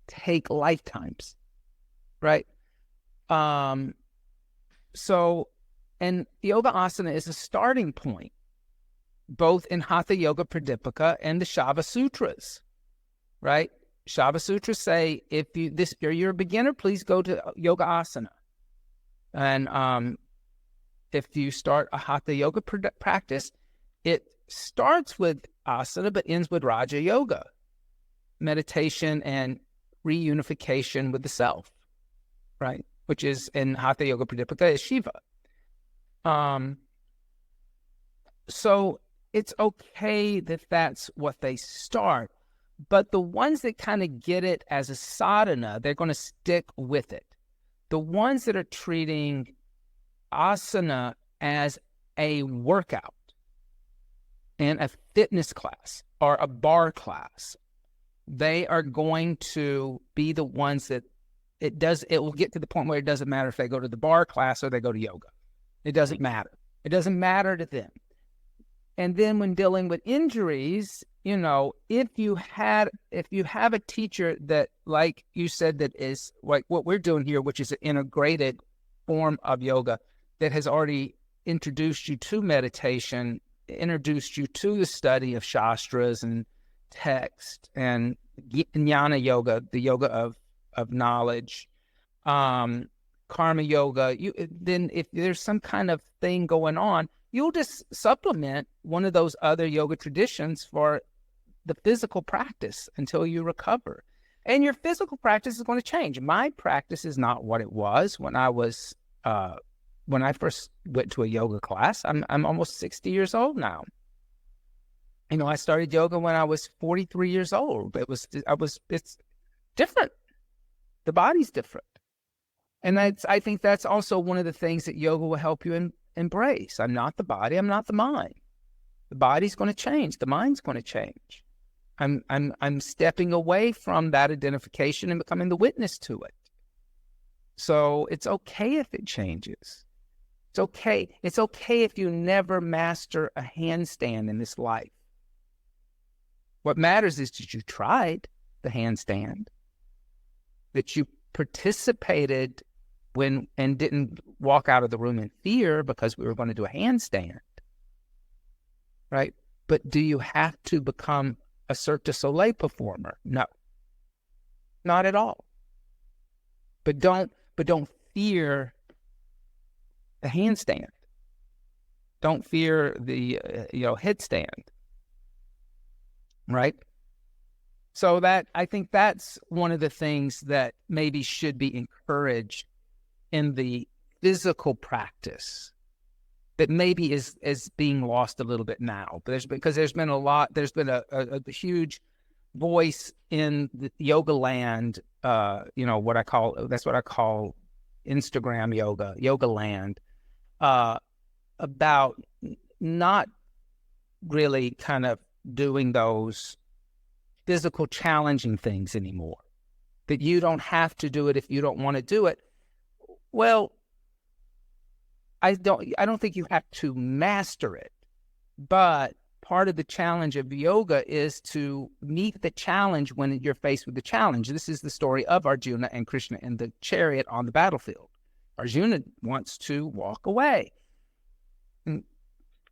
take lifetimes. Right. So, and yoga asana is a starting point, both in Hatha Yoga Pradipika and the Shava Sutras. Right. Shava Sutras say, if you're a beginner, please go to yoga asana. And if you start a Hatha Yoga practice, it starts with asana but ends with Raja Yoga, meditation and reunification with the self. Right, which is in Hatha Yoga Pradipika is Shiva. So it's okay that that's what they start, but the ones that kind of get it as a sadhana, they're going to stick with it. The ones that are treating asana as a workout and a fitness class or a bar class, they are going to be the ones that it will get to the point where it doesn't matter if they go to the bar class or they go to yoga. It doesn't matter. It doesn't matter to them. And then when dealing with injuries, if you have a teacher that, like you said, that is like what we're doing here, which is an integrated form of yoga that has already introduced you to meditation, introduced you to the study of shastras and text and jnana yoga, the yoga of knowledge, karma yoga, then if there's some kind of thing going on, you'll just supplement one of those other yoga traditions for the physical practice until you recover. And your physical practice is going to change. My practice is not what it was when I first went to a yoga class. I'm almost 60 years old now. I started yoga when I was 43 years old. It's different. The body's different. And I think that's also one of the things that yoga will help you embrace. I'm not the body. I'm not the mind. The body's going to change. The mind's going to change. I'm stepping away from that identification and becoming the witness to it. So it's okay if it changes. It's okay. It's okay if you never master a handstand in this life. What matters is that you tried the handstand, that you participated and didn't walk out of the room in fear because we were going to do a handstand, right? But do you have to become a Cirque du Soleil performer? No, not at all. But don't fear the handstand. Don't fear the headstand, right? So that, I think that's one of the things that maybe should be encouraged in the physical practice that maybe is being lost a little bit now. But there's been a huge voice in the yoga land, that's what I call Instagram yoga land, about not really kind of doing those physical challenging things anymore, that you don't have to do it if you don't want to do it. Well, I don't think you have to master it, but part of the challenge of yoga is to meet the challenge when you're faced with the challenge. This is the story of Arjuna and Krishna in the chariot on the battlefield. Arjuna wants to walk away. And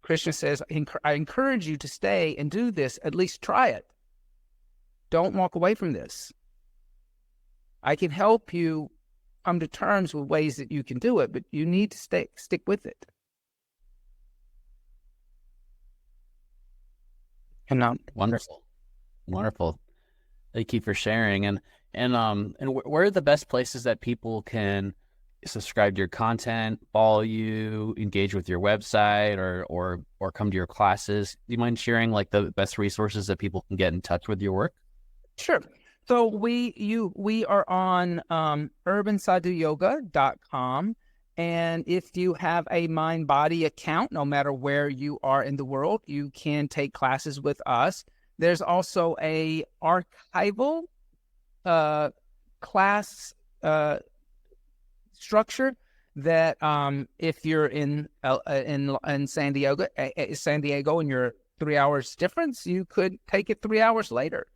Krishna says, I encourage you to stay and do this, at least try it. Don't walk away from this. I can help you come to terms with ways that you can do it, but you need to stick with it. And Wonderful. Thank you for sharing. And where are the best places that people can subscribe to your content, follow you, engage with your website, or come to your classes? Do you mind sharing like the best resources that people can get in touch with your work? Sure. So we are on urbansadhuyoga.com. And if you have a mind-body account, no matter where you are in the world, you can take classes with us. There's also a archival class structure that if you're in San Diego and you're 3 hours difference, you could take it 3 hours later,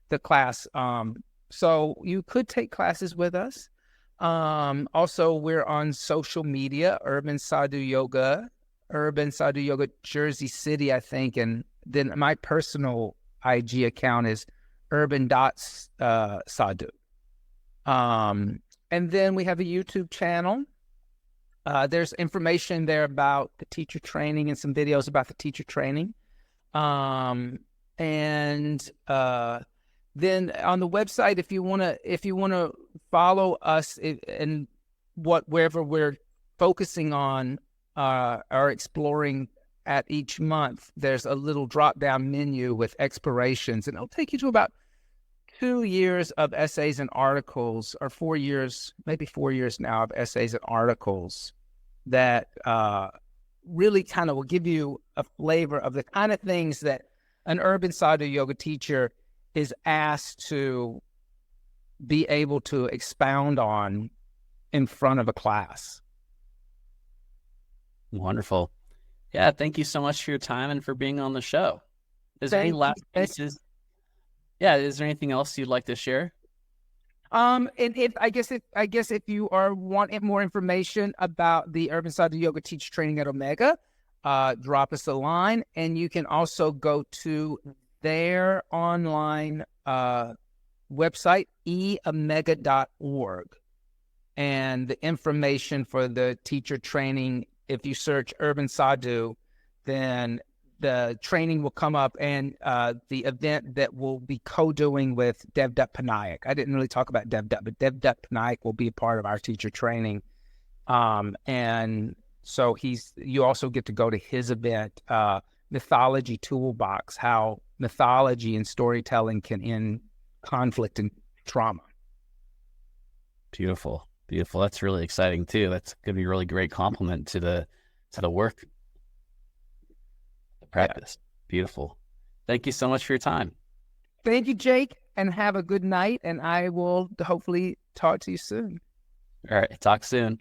the class. So you could take classes with us. Also, we're on social media, Urban Sadhu Yoga Jersey City, I think. And then my personal IG account is urban.sadhu. And then we have a YouTube channel. There's information there about the teacher training and some videos about the teacher training. Then on the website, if you want to follow us in wherever we're focusing on or exploring at each month, there's a little drop-down menu with explorations, and it'll take you to about 2 years of essays and articles, or 4 years, maybe 4 years now, of essays and articles that really kind of will give you a flavor of the kind of things that an urban Sadhu yoga teacher is asked to be able to expound on in front of a class. Wonderful. Yeah, thank you so much for your time and for being on the show. Is there any last pieces? Yeah, is there anything else you'd like to share? And if you are wanting more information about the Urban Sadhu Yoga Teacher Training at Omega, drop us a line, and you can also go to their online website, eomega.org. And the information for the teacher training, if you search Urban Sadhu, then the training will come up, and the event that we'll be co-doing with Devdutt Panayak. I didn't really talk about Devdutt, but Devdutt Panayak will be a part of our teacher training. And so you also get to go to his event, Mythology Toolbox, how mythology and storytelling can end conflict and trauma. Beautiful. That's really exciting too. That's going to be a really great compliment to the work, the practice. Yeah. Beautiful. Thank you so much for your time. Thank you, Jake, and have a good night. And I will hopefully talk to you soon. All right. Talk soon.